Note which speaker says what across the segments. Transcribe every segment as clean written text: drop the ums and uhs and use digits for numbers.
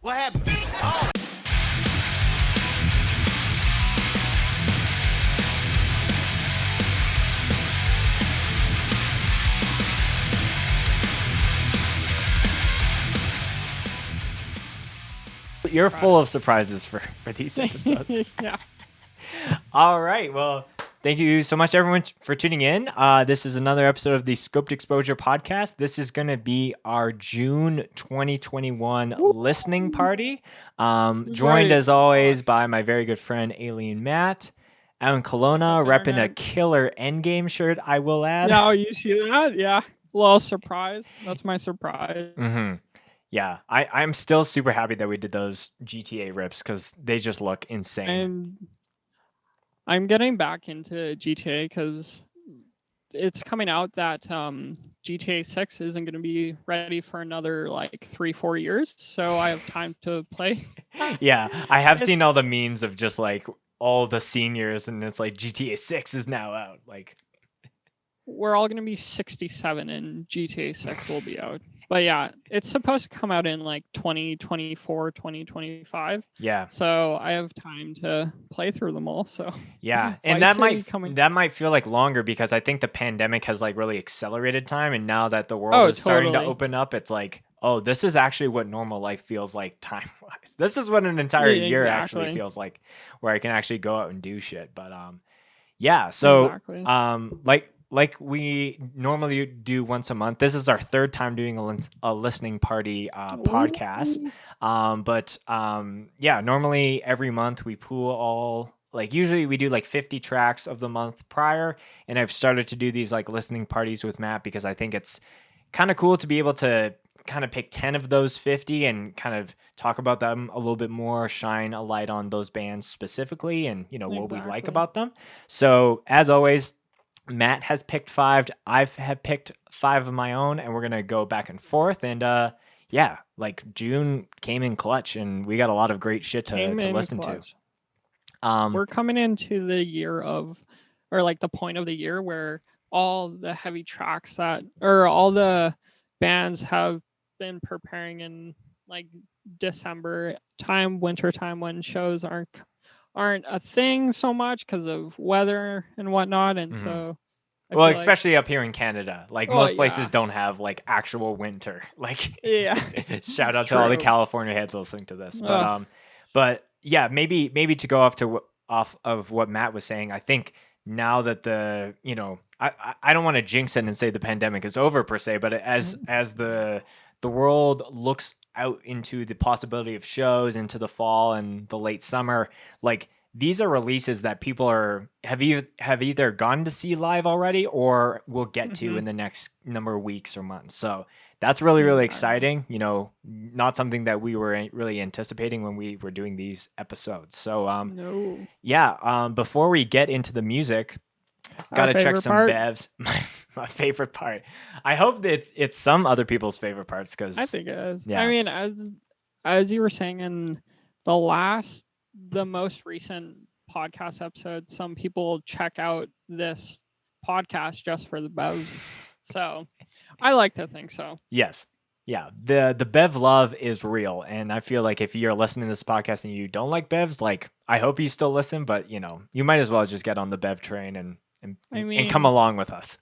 Speaker 1: What happened? Oh.
Speaker 2: You're full of surprises for these episodes.
Speaker 3: Yeah.
Speaker 2: All right. Well, thank you so much, everyone, for tuning in. This is another episode of the Scoped Exposure podcast. This is going to be our June 2021 listening party. Joined, as always, by my very good friend, Alien Matt. Out in Kelowna, repping a killer Endgame shirt, I will add.
Speaker 3: No, you see that? Yeah. A little surprise. That's my surprise.
Speaker 2: Mm-hmm. Yeah, I'm still super happy that we did those GTA rips because they just look insane.
Speaker 3: And I'm getting back into GTA because it's coming out that GTA 6 isn't going to be ready for another like 3-4 years. So I have time to play.
Speaker 2: Yeah, I have seen all the memes of just like all the seniors and it's like GTA 6 is now out. Like,
Speaker 3: we're all going to be 67 and GTA 6 will be out. But yeah, it's supposed to come out in like 2024, 2025.
Speaker 2: Yeah.
Speaker 3: So I have time to play through them all. So
Speaker 2: yeah, and that might feel like longer because I think the pandemic has like really accelerated time, and now that the world is starting to open up, it's like, oh, this is actually what normal life feels like time-wise. This is what an entire year actually feels like, where I can actually go out and do shit. But yeah, so like we normally do once a month. This is our third time doing a listening party podcast. Yeah, normally every month we pool all, like usually we do like 50 tracks of the month prior. And I've started to do these like listening parties with Matt because I think it's kind of cool to be able to kind of pick 10 of those 50 and kind of talk about them a little bit more, shine a light on those bands specifically and, you know, what we like about them. So as always, Matt has picked 5. I have picked 5 of my own, and we're going to go back and forth. And yeah, like June came in clutch, and we got a lot of great shit to listen to.
Speaker 3: We're coming into the year of, or like the point of the year where all the heavy tracks or all the bands have been preparing in like December time, winter time, when shows aren't a thing so much because of weather and whatnot. And so
Speaker 2: well, especially up here in Canada, like most places don't have like actual winter. Like,
Speaker 3: yeah,
Speaker 2: shout out to all the California heads listening to this. But yeah, maybe to go off of what Matt was saying, I think now that I don't want to jinx it and say the pandemic is over per se, but as the world looks out into the possibility of shows into the fall and the late summer, like these are releases that people have either gone to see live already or will get to in the next number of weeks or months. So that's really, really exciting. You know, not something that we were really anticipating when we were doing these episodes. So yeah, before we get into the music, gotta check some bevs. My favorite part. I hope that it's some other people's favorite parts because
Speaker 3: I think it is. Yeah. I mean, as you were saying in the most recent podcast episode, some people check out this podcast just for the bevs. So I like to think so.
Speaker 2: Yes. Yeah. The bev love is real. And I feel like if you're listening to this podcast and you don't like bevs, like I hope you still listen, but you know, you might as well just get on the bev train and come along with us.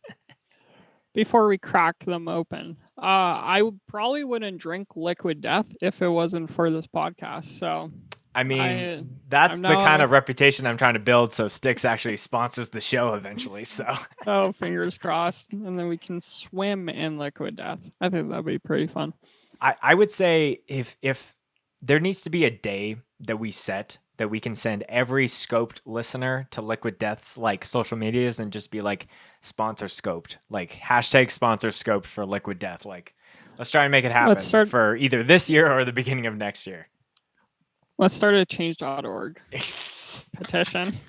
Speaker 3: Before we crack them open, I probably wouldn't drink Liquid Death if it wasn't for this podcast. So,
Speaker 2: I mean, that's the kind of reputation I'm trying to build. So Styx actually sponsors the show eventually. So,
Speaker 3: oh, fingers crossed. And then we can swim in Liquid Death. I think that'd be pretty fun.
Speaker 2: I would say if there needs to be a day that we set that we can send every Scoped listener to Liquid Death's like social medias and just be like sponsor Scoped, like hashtag sponsor Scoped for Liquid Death. Like, let's try and make it happen for either this year or the beginning of next year.
Speaker 3: Let's start a change.org petition.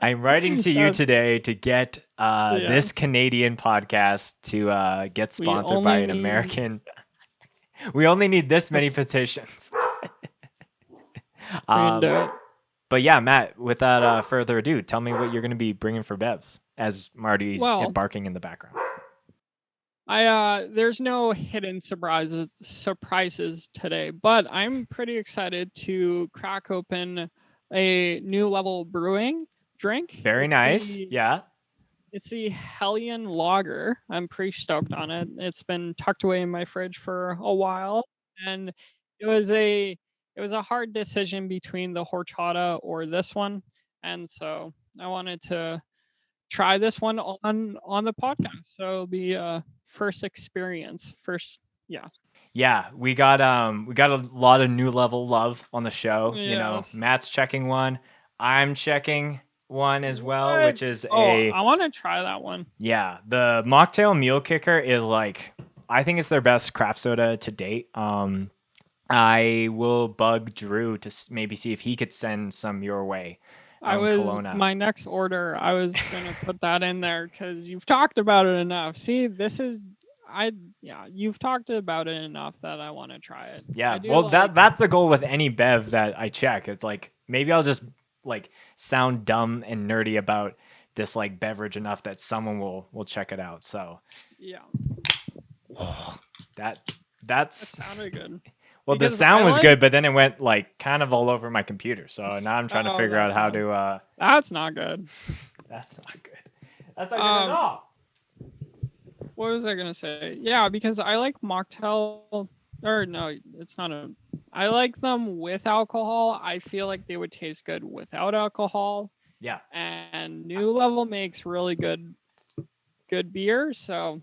Speaker 2: I'm writing to you today to get this Canadian podcast to get sponsored by an American. We only need this many petitions. But yeah, Matt, without further ado, tell me what you're going to be bringing for bevs as Marty's barking in the background.
Speaker 3: There's no hidden surprises today, but I'm pretty excited to crack open a New Level Brewing drink.
Speaker 2: Very nice. Yeah.
Speaker 3: It's the Hellion Lager. I'm pretty stoked on it. It's been tucked away in my fridge for a while, and it was a hard decision between the horchata or this one, and so I wanted to try this one on the podcast. So it'll be a first experience.
Speaker 2: Yeah, we got a lot of New Level love on the show. Yes. You know, Matt's checking one. I'm checking one as well, which is
Speaker 3: I want to try that one.
Speaker 2: Yeah, the Mocktail Mule Kicker is like, I think it's their best craft soda to date. I will bug Drew to maybe see if he could send some your way. Kelowna.
Speaker 3: My next order, I was gonna put that in there because you've talked about it enough. See, you've talked about it enough that I want to try it.
Speaker 2: Yeah, well, that's the goal with any bev that I check. It's like, maybe I'll just like sound dumb and nerdy about this like beverage enough that someone will check it out. So
Speaker 3: yeah,
Speaker 2: that
Speaker 3: sounded good.
Speaker 2: Well, because the sound was good, but then it went like kind of all over my computer. So now I'm trying to figure out how to.
Speaker 3: That's not good.
Speaker 2: That's not good. That's not good at all.
Speaker 3: What was I gonna say? Yeah, because I like mocktail. Or no, it's not a. I like them with alcohol. I feel like they would taste good without alcohol.
Speaker 2: Yeah.
Speaker 3: And New Level makes really good beer, so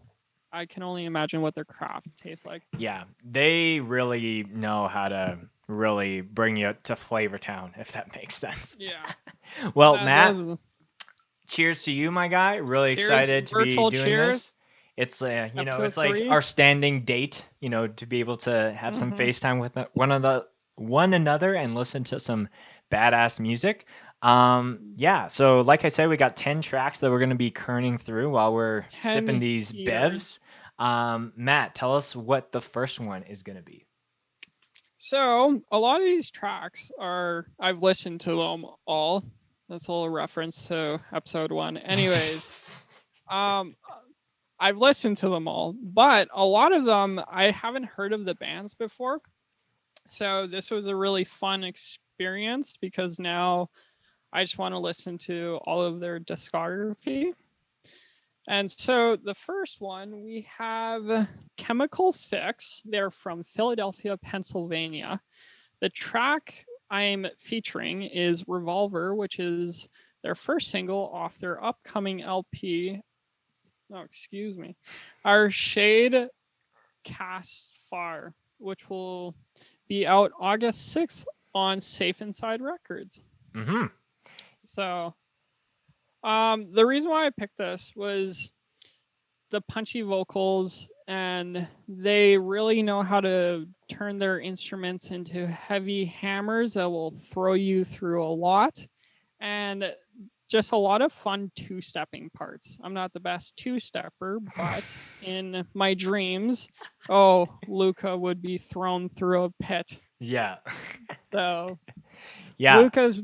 Speaker 3: I can only imagine what their craft tastes like.
Speaker 2: Yeah, they really know how to really bring you to Flavor Town, if that makes sense.
Speaker 3: Yeah.
Speaker 2: Well, Matt, cheers to you, my guy. Really
Speaker 3: cheers,
Speaker 2: excited to be doing this. It's
Speaker 3: Episode
Speaker 2: it's like
Speaker 3: 3.
Speaker 2: our standing date, to be able to have some FaceTime with one another and listen to some badass music. Yeah, so like I said, we got 10 tracks that we're going to be kerning through while we're sipping these bevs. Matt, tell us what the first one is going to be.
Speaker 3: So a lot of these tracks I've listened to them all. That's a little reference to episode 1. Anyways, I've listened to them all, but a lot of them I haven't heard of the bands before. So this was a really fun experience because now I just want to listen to all of their discography. And so the first one, we have Chemical Fix. They're from Philadelphia, Pennsylvania. The track I'm featuring is Revolver, which is their first single off their upcoming LP. Oh, excuse me. Our Shade Cast Far, which will be out August 6th on Safe Inside Records.
Speaker 2: Mm-hmm.
Speaker 3: So the reason why I picked this was the punchy vocals, and they really know how to turn their instruments into heavy hammers that will throw you through a lot, and just a lot of fun two-stepping parts. I'm not the best two-stepper, but in my dreams, Luca would be thrown through a pit.
Speaker 2: Yeah.
Speaker 3: So
Speaker 2: yeah,
Speaker 3: Luca's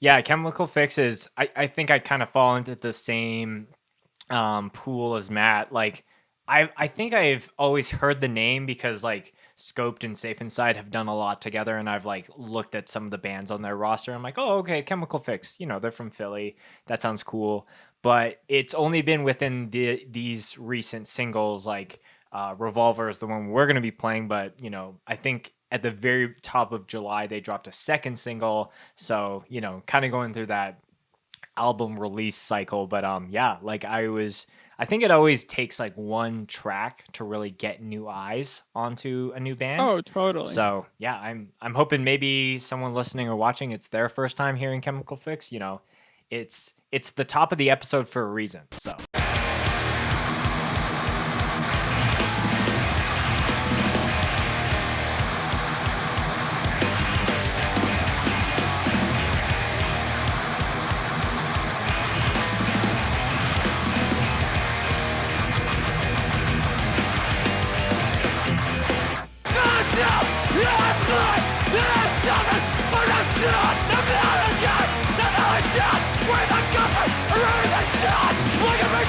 Speaker 2: Chemical Fix is, I think I kind of fall into the same pool as Matt. Like I think I've always heard the name because like Scoped and Safe Inside have done a lot together, and I've like looked at some of the bands on their roster. I'm like, oh, okay, Chemical Fix, they're from Philly, that sounds cool. But it's only been within these recent singles, like Revolver is the one we're going to be playing, but I think at the very top of July they dropped a second single, so kind of going through that album release cycle. But like I think it always takes like one track to really get new eyes onto a new band.
Speaker 3: Oh, totally.
Speaker 2: So yeah, I'm hoping maybe someone listening or watching, it's their first time hearing Chemical Fix. It's the top of the episode for a reason. So.
Speaker 1: Where's the comfort? Around the sun, looking for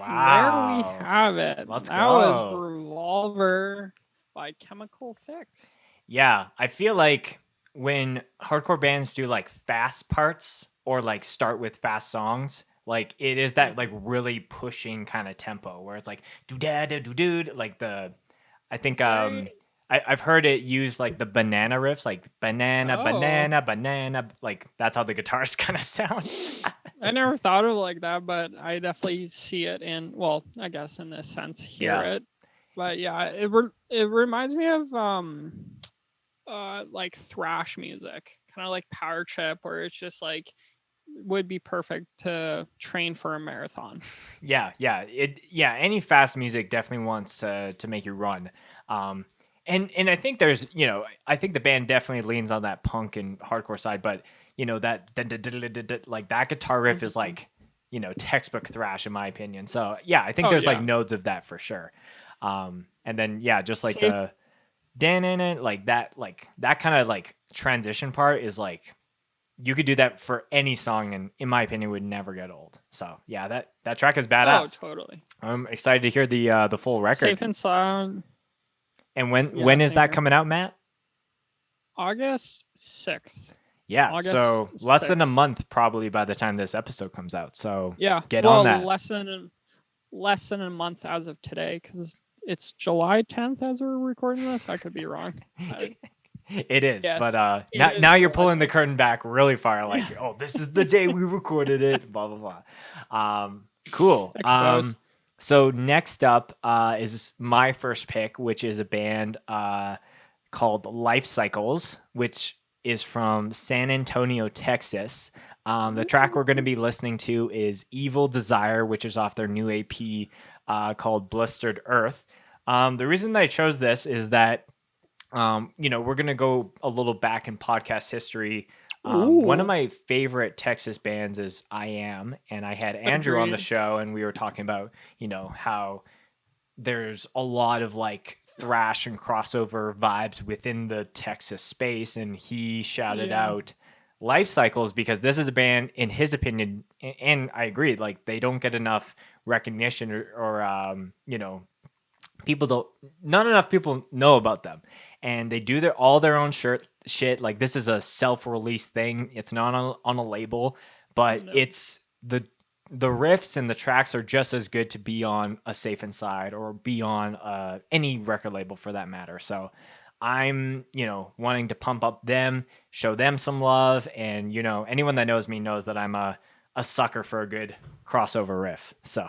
Speaker 3: There we have it.
Speaker 2: Let's
Speaker 3: that
Speaker 2: go.
Speaker 3: was Revolver by Chemical Fix.
Speaker 2: Yeah, I feel like when hardcore bands do like fast parts or like start with fast songs, like it is that like really pushing kind of tempo where it's like do da do do like the I think I've heard it use like the banana riffs, like banana, banana, banana, like that's how the guitars kind of sound.
Speaker 3: I never thought of it like that, but I definitely see it in, well, I guess in this sense, hear it. But yeah, it reminds me of like thrash music, kind of like Power Trip, where it's just like would be perfect to train for a marathon.
Speaker 2: Yeah, any fast music definitely wants to make you run. And I think there's, I think the band definitely leans on that punk and hardcore side, but that like that guitar riff is like, textbook thrash in my opinion. So yeah, I think there's like nodes of that for sure. And then just like the like that kind of like transition part is like you could do that for any song and in my opinion would never get old. So yeah, that track is badass.
Speaker 3: Oh, totally.
Speaker 2: I'm excited to hear the full record.
Speaker 3: Safe and Sound.
Speaker 2: And when is that coming out, Matt?
Speaker 3: August 6th.
Speaker 2: Yeah,
Speaker 3: August
Speaker 2: so less
Speaker 3: 6th.
Speaker 2: than a month probably by the time this episode comes out. So get
Speaker 3: on
Speaker 2: that.
Speaker 3: Less than a month as of today, because it's July 10th as we're recording this. I could be wrong.
Speaker 2: It is,
Speaker 3: yes,
Speaker 2: but now you're pulling the curtain back really far. Like, oh, this is the day we recorded it. Blah blah blah. Cool. So next up is my first pick, which is a band called Life Cycles, which is from San Antonio, Texas. The track we're going to be listening to is Evil Desire, which is off their new EP called Blistered Earth. The reason that I chose this is that, we're going to go a little back in podcast history. One of my favorite Texas bands is I Am, and I had Andrew on the show, and we were talking about, how there's a lot of like thrash and crossover vibes within the Texas space, and he shouted out Life Cycles because this is a band, in his opinion, and I agreed, like they don't get enough recognition or not enough people know about them, and they do all their own shit. Like this is a self-released thing. It's not on a label, but it's the riffs and the tracks are just as good to be on a Safe Inside or be on any record label for that matter. So I'm, wanting to pump up them, show them some love. And, anyone that knows me knows that I'm a sucker for a good crossover riff. So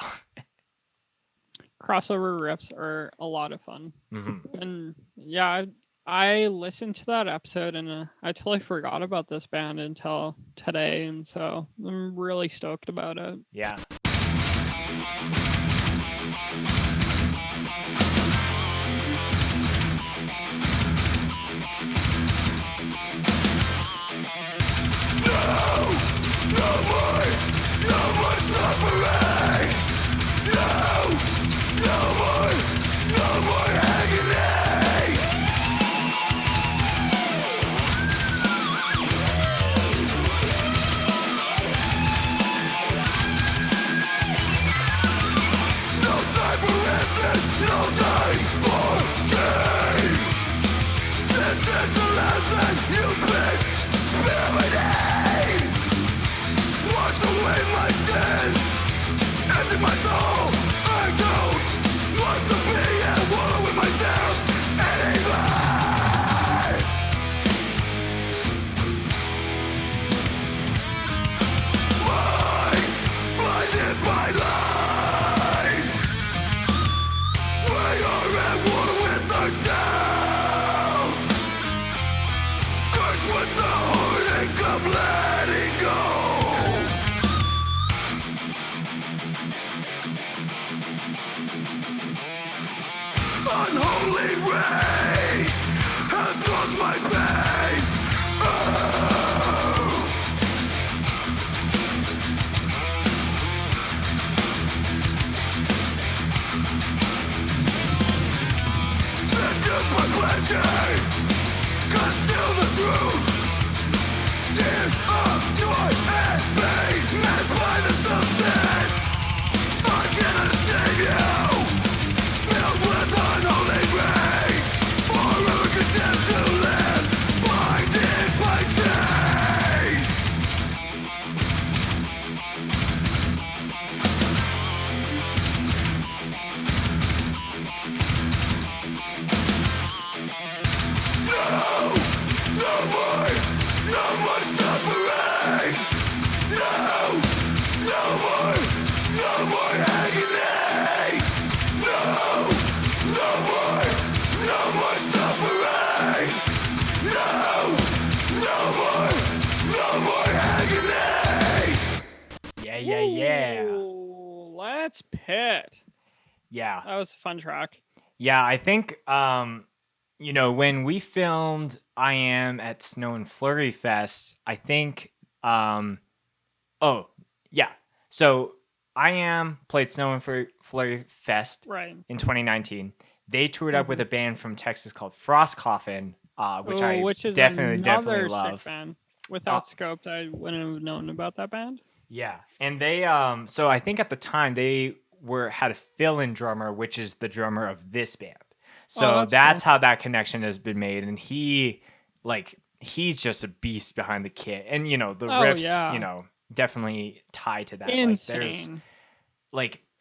Speaker 3: crossover riffs are a lot of fun. Mm-hmm. And I listened to that episode and I totally forgot about this band until today. And so I'm really stoked about it.
Speaker 2: Yeah. No more suffering. No more agony. No time for answers, no time for shame. This is the lesson you've been spilling. Wash away my sins, empty my soul. I don't want to be at war with myself anymore. Minds blinded by lies. We are at war with ourselves. Curse
Speaker 1: Unholy rage has caused my pain. Seduce my pleasure, conceal the truth. Tears of joy and pain, masked by the substance. I cannot save you. Filled with unholy rage, forever condemned to live, blinded by chains. No more suffering. No more agony. No more suffering. No more agony.
Speaker 2: Yeah.
Speaker 3: Ooh, let's pit.
Speaker 2: Yeah.
Speaker 3: That was a fun track.
Speaker 2: Yeah, I think you know, when we filmed I Am at Snow and Flurry Fest, I think oh, yeah. So I Am played Snow and Flurry Fest
Speaker 3: Right.
Speaker 2: in 2019. They toured up with a band from Texas called Frost Coffin, which is definitely love.
Speaker 3: Sick band. Without Scoped, I wouldn't have known about that band.
Speaker 2: Yeah, and they so I think at the time they had a fill-in drummer, which is the drummer of this band. So that's cool. How that connection has been made, and he's just a beast behind the kit, and you know the riffs, you know, definitely tied to that.
Speaker 3: Insane.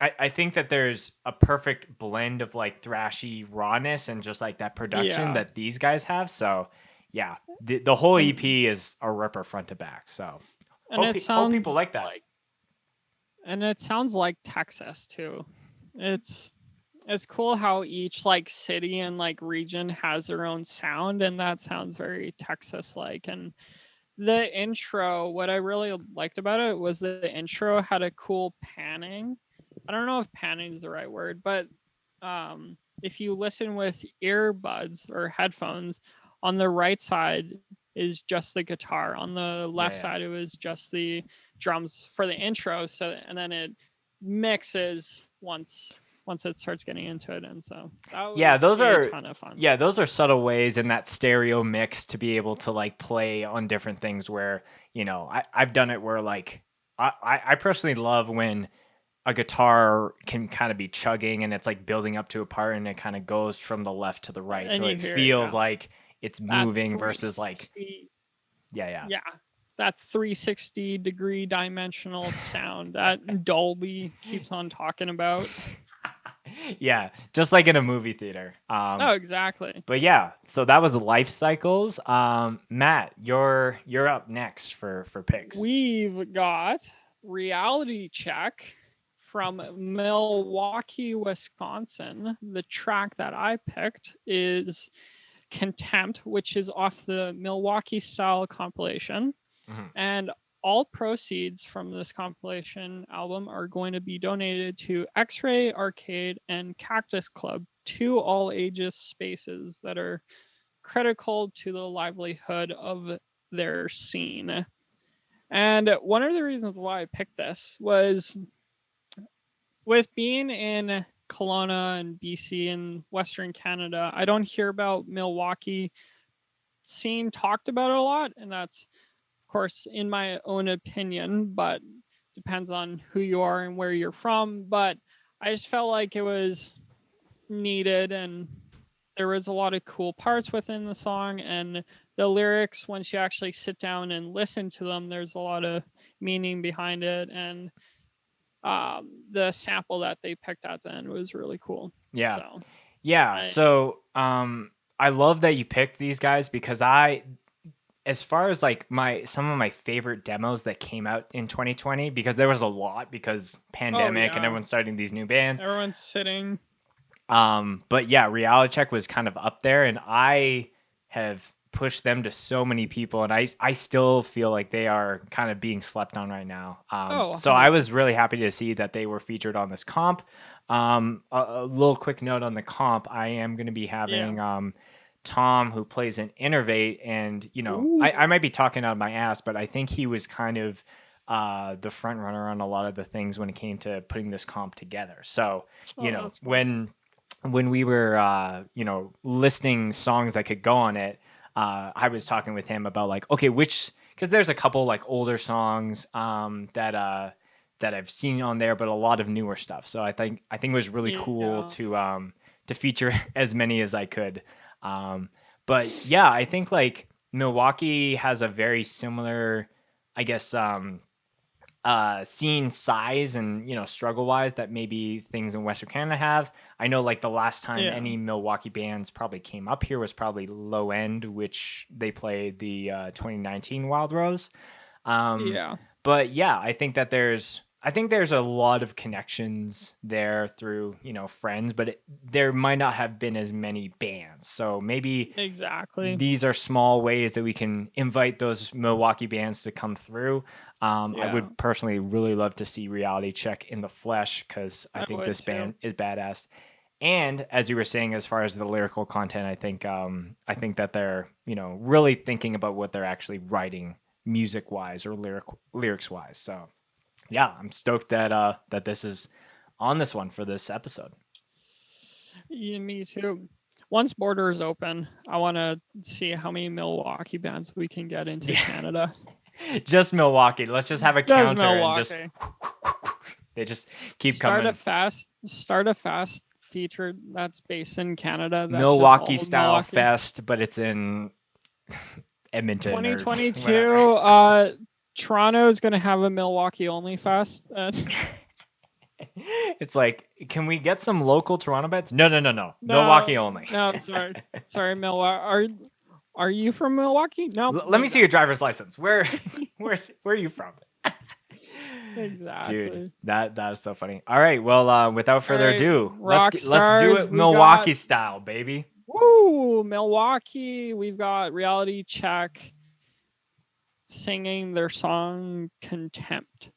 Speaker 2: I think that there's a perfect blend of like thrashy rawness and just like that production that these guys have. So yeah, the whole EP is a ripper front to back. So
Speaker 3: and
Speaker 2: hope people like that.
Speaker 3: And it sounds like Texas too. It's cool how each like city and like region has their own sound, and that sounds very Texas like. And the intro, what I really liked about it was the intro had a cool panning. I don't know if panning is the right word, but if you listen with earbuds or headphones, on the right side is just the guitar. On the left side, it was just the drums for the intro. So, and then it mixes once it starts getting into it. And so that was
Speaker 2: those are
Speaker 3: a ton of fun.
Speaker 2: Yeah, those are subtle ways in that stereo mix to be able to like play on different things where, you know, I've done it where like I personally love when a guitar can kind of be chugging and it's like building up to a part and it kind of goes from the left to the right. And so it feels like it's moving versus like
Speaker 3: that 360-degree dimensional sound that Dolby keeps on talking about.
Speaker 2: Yeah, just like in a movie theater.
Speaker 3: Exactly.
Speaker 2: But yeah, so that was Life Cycles. Matt, you're up next for picks.
Speaker 3: We've got Reality Check from Milwaukee, Wisconsin. The track that I picked is Contempt, which is off the Milwaukee Style compilation. And all proceeds from this compilation album are going to be donated to X-Ray Arcade and Cactus Club, two all ages spaces that are critical to the livelihood of their scene. And one of the reasons why I picked this was with being in Kelowna and BC and Western Canada, I don't hear about Milwaukee scene talked about a lot, and that's of course in my own opinion, but depends on who you are and where you're from. But I just felt like it was needed, and there was a lot of cool parts within the song, and the lyrics, once you actually sit down and listen to them, there's a lot of meaning behind it. And the sample that they picked at the end was really cool.
Speaker 2: So I love that you picked these guys because as far as like some of my favorite demos that came out in 2020, because there was a lot because pandemic and everyone's starting these new bands.
Speaker 3: Everyone's sitting.
Speaker 2: But yeah, Reality Check was kind of up there, and I have pushed them to so many people, and I still feel like they are kind of being slept on right now. So I was really happy to see that they were featured on this comp. A little quick note on the comp: I am going to be having Tom, who plays an Innervate, and I might be talking out of my ass, but I think he was kind of the front runner on a lot of the things when it came to putting this comp together. So when we were listing songs that could go on it, I was talking with him about like, okay, because there's a couple like older songs that I've seen on there, but a lot of newer stuff. So I think it was really cool to feature as many as I could. But yeah, I think like Milwaukee has a very similar, I guess, scene size and struggle wise that maybe things in Western Canada have. I know like the last time any Milwaukee bands probably came up here was probably Low End, which they played the 2019 Wild Rose. But yeah, I think there's a lot of connections there through friends, but there might not have been as many bands. So maybe these are small ways that we can invite those Milwaukee bands to come through. I would personally really love to see Reality Check in the flesh, because I think this band is badass. And as you were saying, as far as the lyrical content, I think that they're really thinking about what they're actually writing music wise or lyrics wise. So yeah, I'm stoked that this is on this one for this episode.
Speaker 3: Yeah, me too. Once borders open, I want to see how many Milwaukee bands we can get into Canada.
Speaker 2: Just Milwaukee. Let's just have a counter and just they just keep coming.
Speaker 3: Start a fest feature that's based in Canada. That's
Speaker 2: Milwaukee style fest, but it's in Edmonton.
Speaker 3: 2022. Toronto is going to have a Milwaukee only fest.
Speaker 2: It's like, can we get some local Toronto bands? No. Milwaukee only.
Speaker 3: No, sorry, Milwaukee. Are you from Milwaukee? No.
Speaker 2: Let me see your driver's license. Where are you from?
Speaker 3: Exactly.
Speaker 2: Dude, that is so funny. All right, well, without further ado, let's do it Milwaukee style, baby.
Speaker 3: Woo, Milwaukee. We've got Reality Check singing their song Contempt.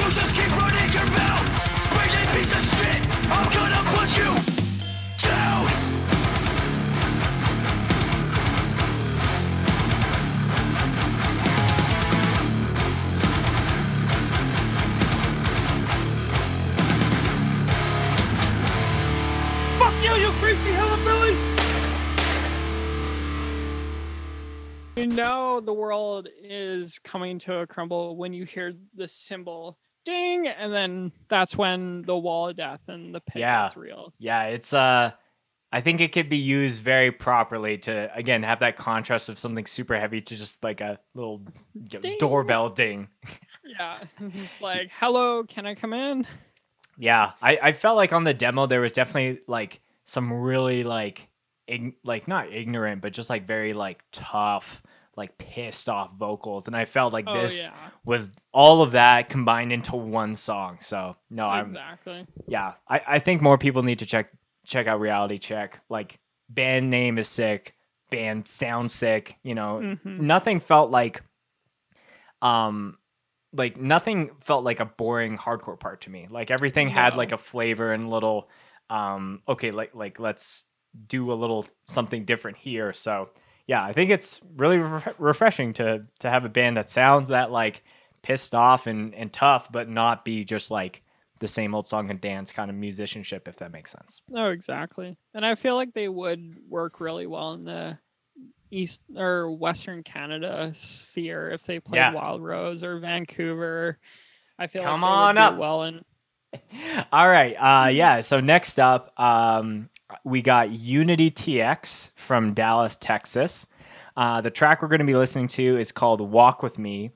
Speaker 1: Just keep running your mouth. Brain piece of shit. I'm gonna
Speaker 3: know the world is coming to a crumble when you hear the cymbal ding, and then that's when the wall of death and the pit gets real.
Speaker 2: Yeah, it's I think it could be used very properly to, again, have that contrast of something super heavy to just like a little doorbell ding.
Speaker 3: Yeah, it's like, hello, can I come in?
Speaker 2: Yeah, I felt like on the demo there was definitely like some really like not ignorant, but just like very like tough, like pissed off vocals, and I felt like this was all of that combined into one song. So no, I think more people need to check out Reality Check. Like, band name is sick, band sounds sick, you know. Nothing felt like nothing felt like a boring hardcore part to me. Like everything had like a flavor and little okay, like let's do a little something different here. So yeah, I think it's really refreshing to have a band that sounds that like pissed off and tough, but not be just like the same old song and dance kind of musicianship, if that makes sense.
Speaker 3: Oh, exactly. And I feel like they would work really well in the East or Western Canada sphere if they played Wild Rose or Vancouver. I feel like they would do well in.
Speaker 2: All right. So next up, we got UNITYTX from Dallas, Texas. The track we're going to be listening to is called Walk With Me,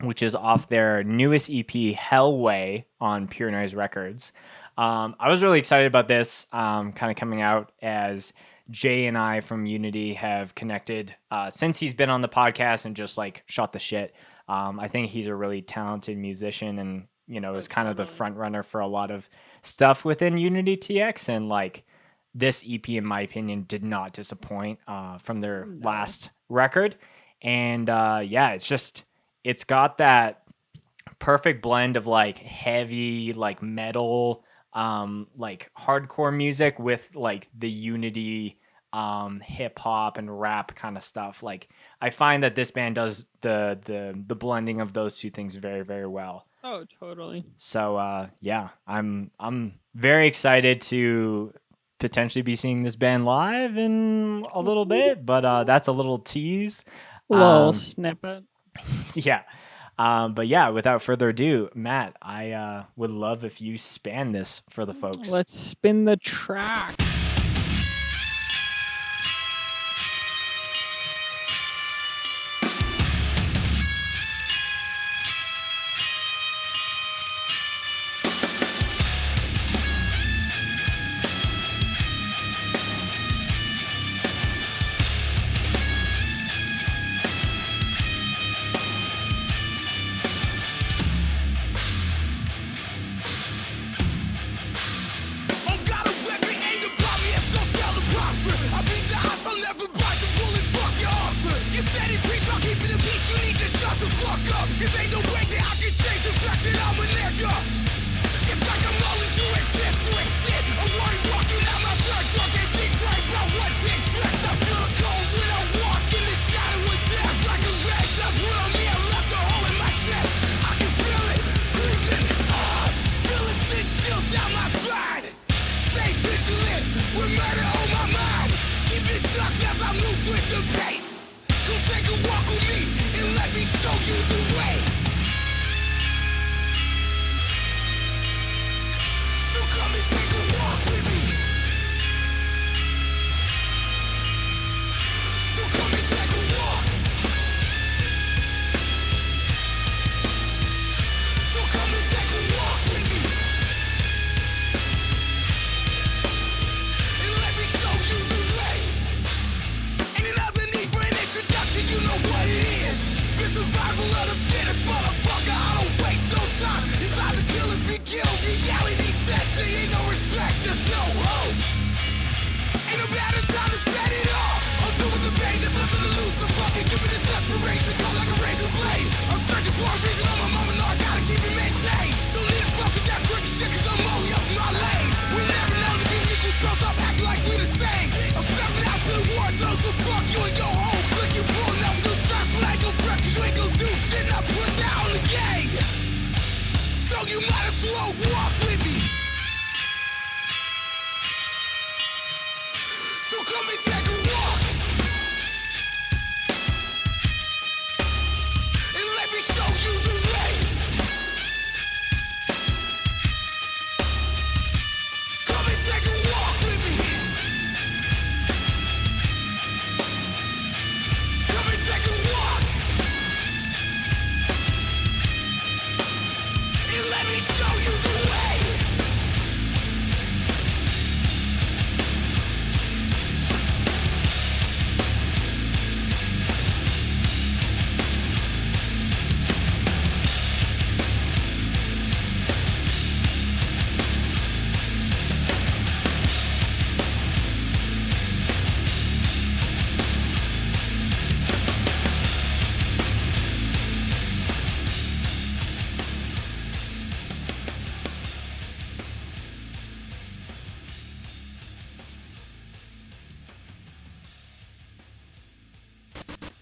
Speaker 2: which is off their newest EP, Hellway, on Pure Noise Records. I was really excited about this, kind of coming out as Jay and I from Unity have connected since he's been on the podcast and just like shot the shit. I think he's a really talented musician and, you know, is kind of the front runner for a lot of stuff within UNITYTX. And like this EP, in my opinion, did not disappoint from their last record. And it's got that perfect blend of like heavy, like metal, like hardcore music with like the Unity hip hop and rap kind of stuff. Like I find that this band does the blending of those two things very, very well.
Speaker 3: Oh, totally.
Speaker 2: So I'm very excited to potentially be seeing this band live in a little bit, but that's a little tease.
Speaker 3: A little snippet.
Speaker 2: Yeah. But yeah, without further ado, Matt, I would love if you span this for the folks.
Speaker 3: Let's spin the track.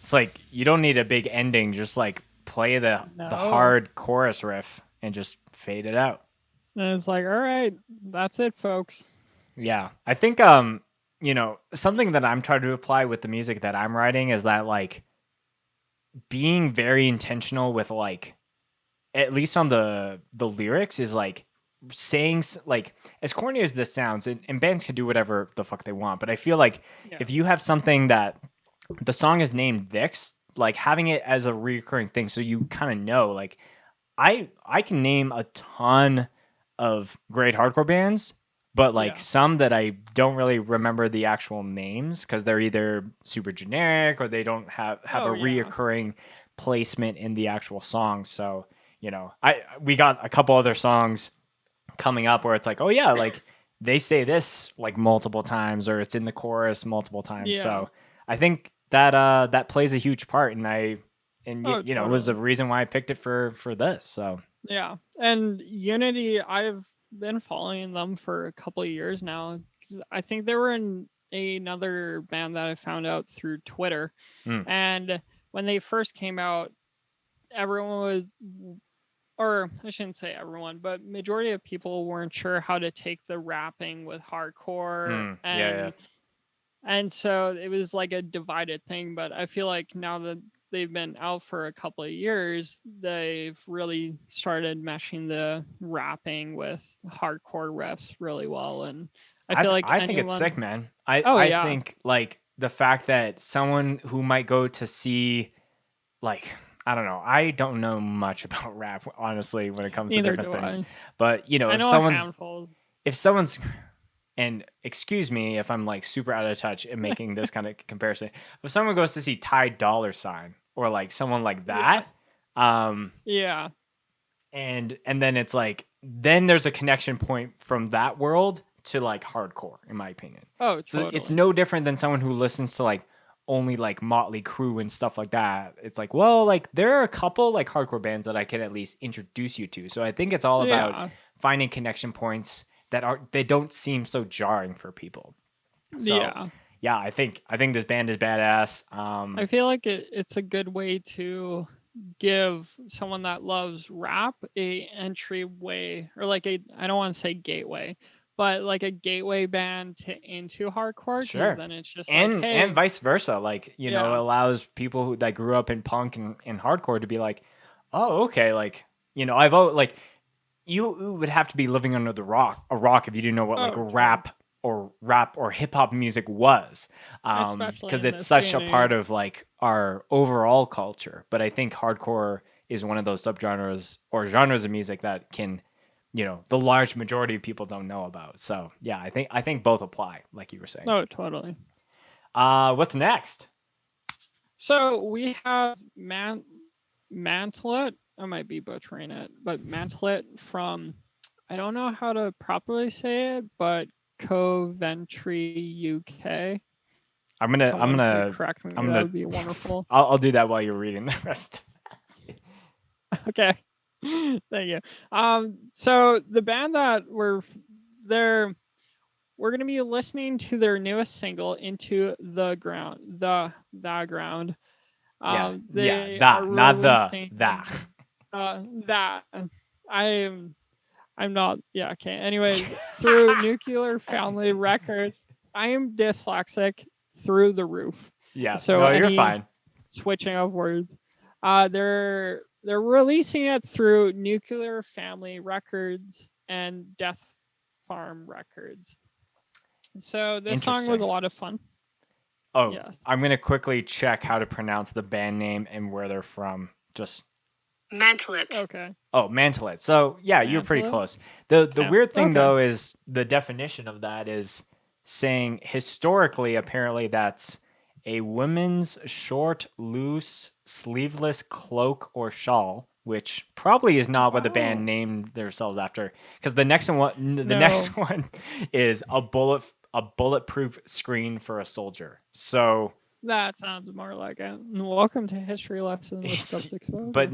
Speaker 2: It's like you don't need a big ending. Just like play the
Speaker 3: No.
Speaker 2: hard chorus riff and just fade it out.
Speaker 3: And it's like, all right, that's it, folks.
Speaker 2: Yeah, I think something that I'm trying to apply with the music that I'm writing is that like being very intentional with like at least on the lyrics is like saying like as corny as this sounds and bands can do whatever the fuck they want, but I feel like if you have something that the song is named this, like having it as a recurring thing so you kind of know like I can name a ton of great hardcore bands, but like some that I don't really remember the actual names because they're either super generic or they don't have a reoccurring placement in the actual song. So, we got a couple other songs coming up where it's like, oh yeah, like they say this like multiple times or it's in the chorus multiple times.
Speaker 3: Yeah.
Speaker 2: So I think that plays a huge part, and it was the reason why I picked it for this. So
Speaker 3: yeah, and Unity, I've been following them for a couple of years now. I think they were in another band that I found out through Twitter, and when they first came out, everyone was, or I shouldn't say everyone, but majority of people weren't sure how to take the rapping with hardcore, and so it was like a divided thing. But I feel like now that they've been out for a couple of years, they've really started meshing the rapping with hardcore riffs really well. And I feel like
Speaker 2: I think it's sick, man. I think like the fact that someone who might go to see, like, I don't know. I don't know much about rap, honestly, when it comes to different things. But if someone's and excuse me if I'm like super out of touch in making this kind of comparison. If someone goes to see Ty Dolla $ign or like someone like that, and then it's like then there's a connection point from that world to like hardcore, in my opinion.
Speaker 3: Oh,
Speaker 2: so it's no different than someone who listens to like only like Motley Crue and stuff like that. It's like, well, like there are a couple like hardcore bands that I can at least introduce you to. So I think it's all about finding connection points that they don't seem so jarring for people. So I think this band is badass.
Speaker 3: I feel like it's a good way to give someone that loves rap a entryway, or like I don't want to say gateway, but like a gateway band into hardcore.
Speaker 2: Sure.
Speaker 3: Then it's just
Speaker 2: and
Speaker 3: like, hey,
Speaker 2: and vice versa. Like it allows people that grew up in punk and hardcore to be like, oh okay, like I've like. You would have to be living under a rock if you didn't know what rap or hip hop music was, because it's such a part of like our overall culture. But I think hardcore is one of those subgenres or genres of music that can, the large majority of people don't know about. So yeah, I think both apply, like you were saying.
Speaker 3: Oh, totally.
Speaker 2: What's next?
Speaker 3: So we have Mantlet. I might be butchering it, but Mantlet from, I don't know how to properly say it, but Coventry, UK.
Speaker 2: I'm gonna
Speaker 3: correct me. That would be wonderful.
Speaker 2: I'll do that while you're reading the rest.
Speaker 3: Okay, thank you. So the band that we're gonna be listening to their newest single, Into the Ground. The Ground.
Speaker 2: Not that.
Speaker 3: That I'm not. Yeah. Okay. Anyway, through Nuclear Family Records, I am dyslexic through the roof.
Speaker 2: Yeah. So you're fine.
Speaker 3: Switching of words. They're releasing it through Nuclear Family Records and Death Farm Records. So this song was a lot of fun.
Speaker 2: Oh, yes. I'm gonna quickly check how to pronounce the band name and where they're from. Just
Speaker 4: Mantlet.
Speaker 3: Okay.
Speaker 2: Oh, Mantlet. So yeah, you're pretty close. The weird thing though is the definition of that is saying historically, apparently that's a woman's short, loose, sleeveless cloak or shawl, which probably is not what the band named themselves after. Because the next one is a bulletproof screen for a soldier. So
Speaker 3: that sounds more like it. Welcome to History Lesson with Skeptics.
Speaker 2: But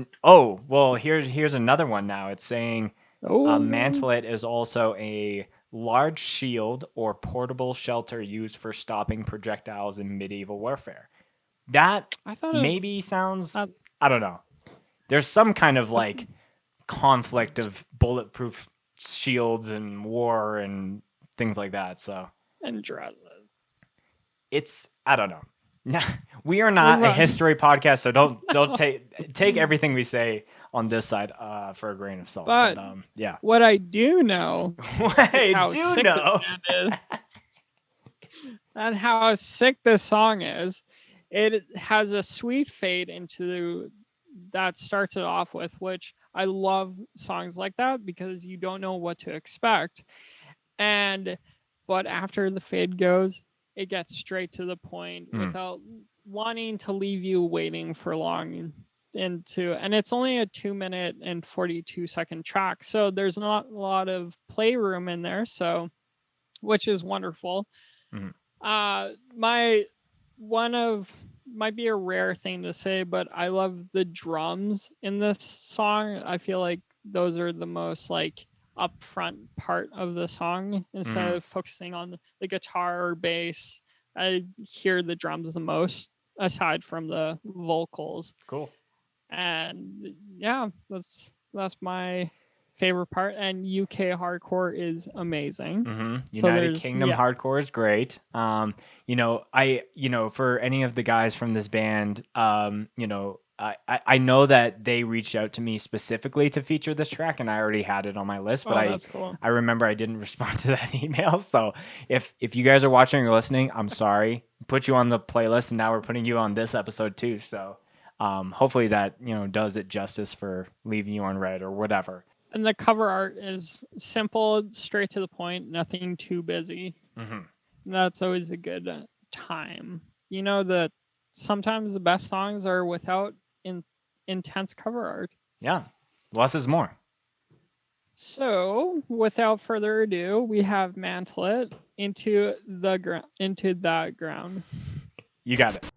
Speaker 2: here's another one now. It's saying Mantlet is also a large shield or portable shelter used for stopping projectiles in medieval warfare. That
Speaker 3: I thought
Speaker 2: maybe sounds, I don't know. There's some kind of like conflict of bulletproof shields and war and things like that. So
Speaker 3: and dresses.
Speaker 2: it's, I don't know. We are not a history podcast, so don't take everything we say on this side for a grain of salt.
Speaker 3: But
Speaker 2: yeah,
Speaker 3: what I do know,
Speaker 2: what I do know,
Speaker 3: and how sick this song is, it has a sweet fade into that starts it off with, which I love songs like that because you don't know what to expect, but after the fade goes, it gets straight to the point without wanting to leave you waiting for long and it's only a 2-minute and 42-second track, so there's not a lot of playroom in there, so which is wonderful. My one of might be a rare thing to say, but I love the drums in this song. I feel like those are the most like upfront part of the song instead of focusing on the guitar or bass. I hear the drums the most aside from the vocals.
Speaker 2: Cool.
Speaker 3: And yeah, that's my favorite part. And UK hardcore is amazing.
Speaker 2: United Kingdom hardcore is great. For any of the guys from this band, I know that they reached out to me specifically to feature this track, and I already had it on my list. But
Speaker 3: that's cool.
Speaker 2: I remember I didn't respond to that email. So if you guys are watching or listening, I'm sorry. Put you on the playlist, and now we're putting you on this episode too. So hopefully that does it justice for leaving you on red or whatever.
Speaker 3: And the cover art is simple, straight to the point, nothing too busy. That's always a good time. That sometimes the best songs are without intense cover art.
Speaker 2: Yeah, less is more.
Speaker 3: So, without further ado, we have Mantlet into that ground.
Speaker 2: You got it.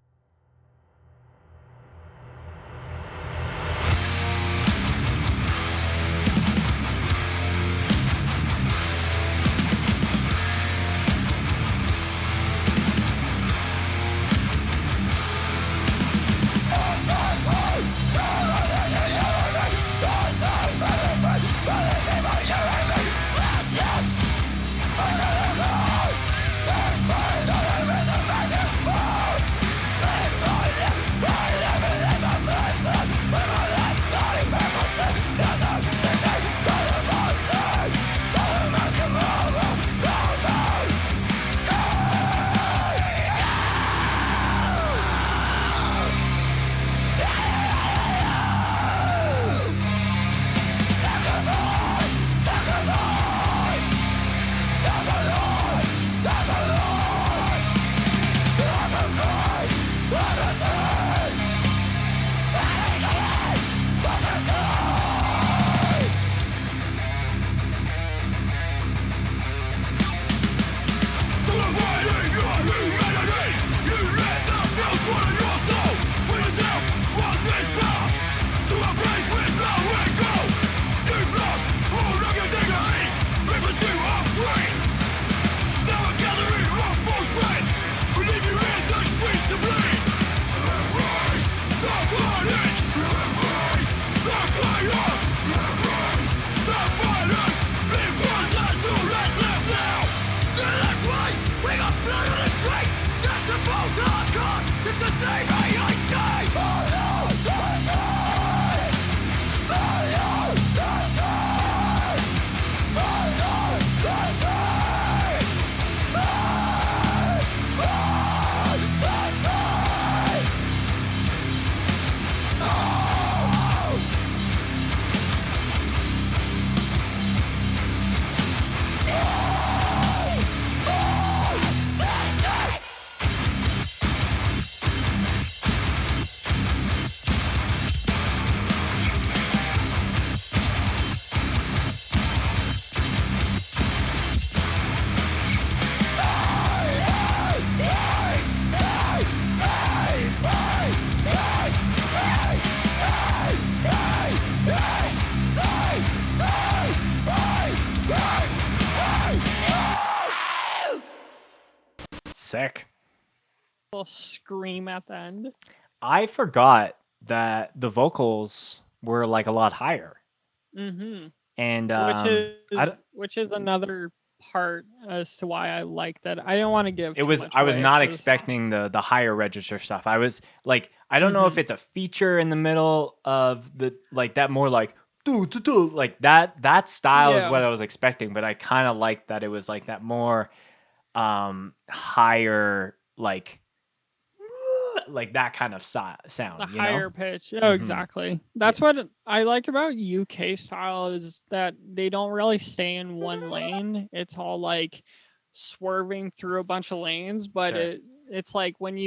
Speaker 2: Sick.
Speaker 3: little scream at the end.
Speaker 2: I forgot that the vocals were like a lot higher.
Speaker 3: Mm-hmm.
Speaker 2: And
Speaker 3: Which is another part as to why I liked it. I didn't want to give too much
Speaker 2: I was
Speaker 3: away
Speaker 2: not
Speaker 3: for the song.
Speaker 2: expecting the higher register stuff. I was like, I don't know if it's a feature in the middle of the like that more like like that style is what I was expecting, but I kind of liked that it was like that more higher like that kind of sound,
Speaker 3: The
Speaker 2: you
Speaker 3: higher
Speaker 2: know?
Speaker 3: pitch. Oh, exactly. That's what I like about UK style is that they don't really stay in one lane. It's all like swerving through a bunch of lanes, but
Speaker 2: Sure.
Speaker 3: it's like when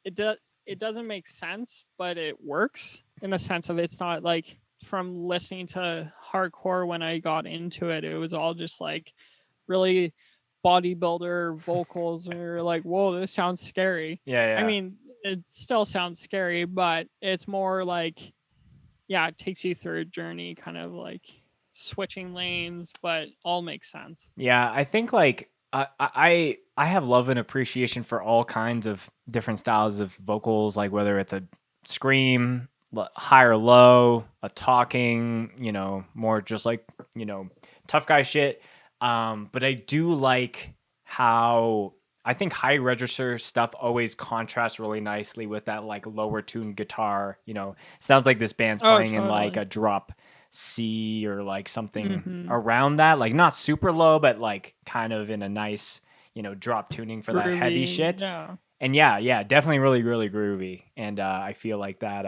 Speaker 3: it doesn't make sense, but it works in the sense of it's not like from listening to hardcore when I got into it, it was all just like really bodybuilder vocals and you're like, whoa, this sounds scary.
Speaker 2: Yeah.
Speaker 3: I mean, it still sounds scary, but it's more like, yeah, it takes you through a journey, kind of like switching lanes, but all makes sense.
Speaker 2: Yeah, I think like I have love and appreciation for all kinds of different styles of vocals, like whether it's a scream, high or low, a talking, more just like tough guy shit. But I do like how I think high register stuff always contrasts really nicely with that like lower tune guitar. Sounds like this band's playing in like a drop C or like something around that, like not super low, but like kind of in a nice, drop tuning for that heavy shit.
Speaker 3: Yeah.
Speaker 2: And yeah, definitely really, really groovy. And I feel like that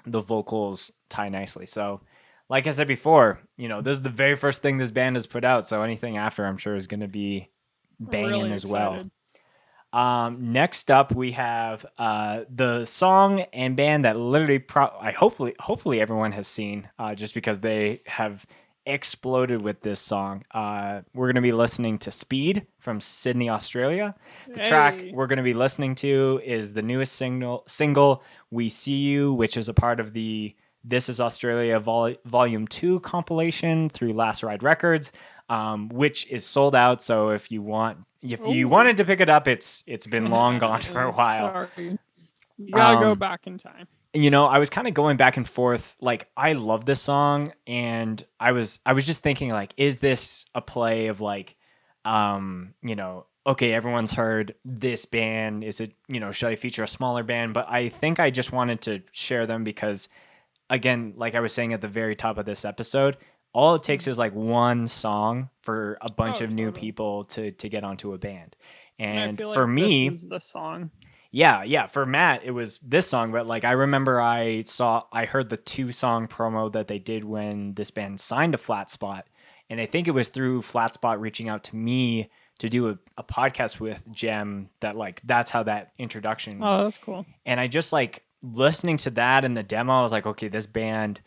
Speaker 2: the vocals tie nicely. So like I said before, this is the very first thing this band has put out. So anything after I'm sure is gonna be banging
Speaker 3: really
Speaker 2: as
Speaker 3: excited.
Speaker 2: well. Next up, we have the song and band that literally, hopefully everyone has seen, just because they have exploded with this song. We're going to be listening to Speed from Sydney, Australia. The track we're going to be listening to is the newest single, We See You, which is a part of the This Is Australia Volume 2 compilation through Last Ride Records, which is sold out. So if you wanted to pick it up, it's been long gone for a while.
Speaker 3: Sorry. You gotta go back in time.
Speaker 2: I was kind of going back and forth. Like, I love this song, and I was just thinking, like, is this a play of like, okay, everyone's heard this band. Is it, should I feature a smaller band? But I think I just wanted to share them because, again, like I was saying at the very top of this episode, all it takes is like one song for a bunch of new people to get onto a band. And for me,
Speaker 3: this is the song.
Speaker 2: Yeah. For Matt, it was this song, but like I remember I heard the 2-song promo that they did when this band signed to Flat Spot. And I think it was through Flat Spot reaching out to me to do a podcast with Jem that's how that introduction.
Speaker 3: Oh, that's cool.
Speaker 2: And I just like listening to that in the demo, I was like, okay, this band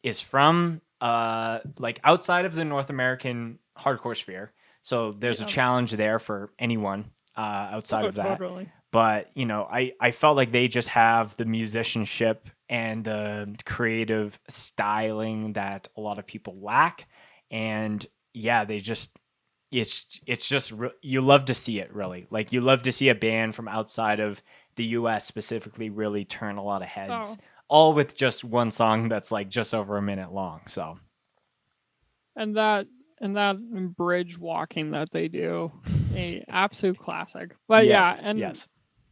Speaker 2: is from like outside of the North American hardcore sphere. So there's a challenge there for anyone outside of that.
Speaker 3: Totally.
Speaker 2: But, I felt like they just have the musicianship and the creative styling that a lot of people lack. And yeah, they just, it's just, you love to see it really. Like you love to see a band from outside of the US specifically really turn a lot of heads, all with just one song that's like just over a minute long. So.
Speaker 3: And that bridge walking that they do, a absolute classic. But yes.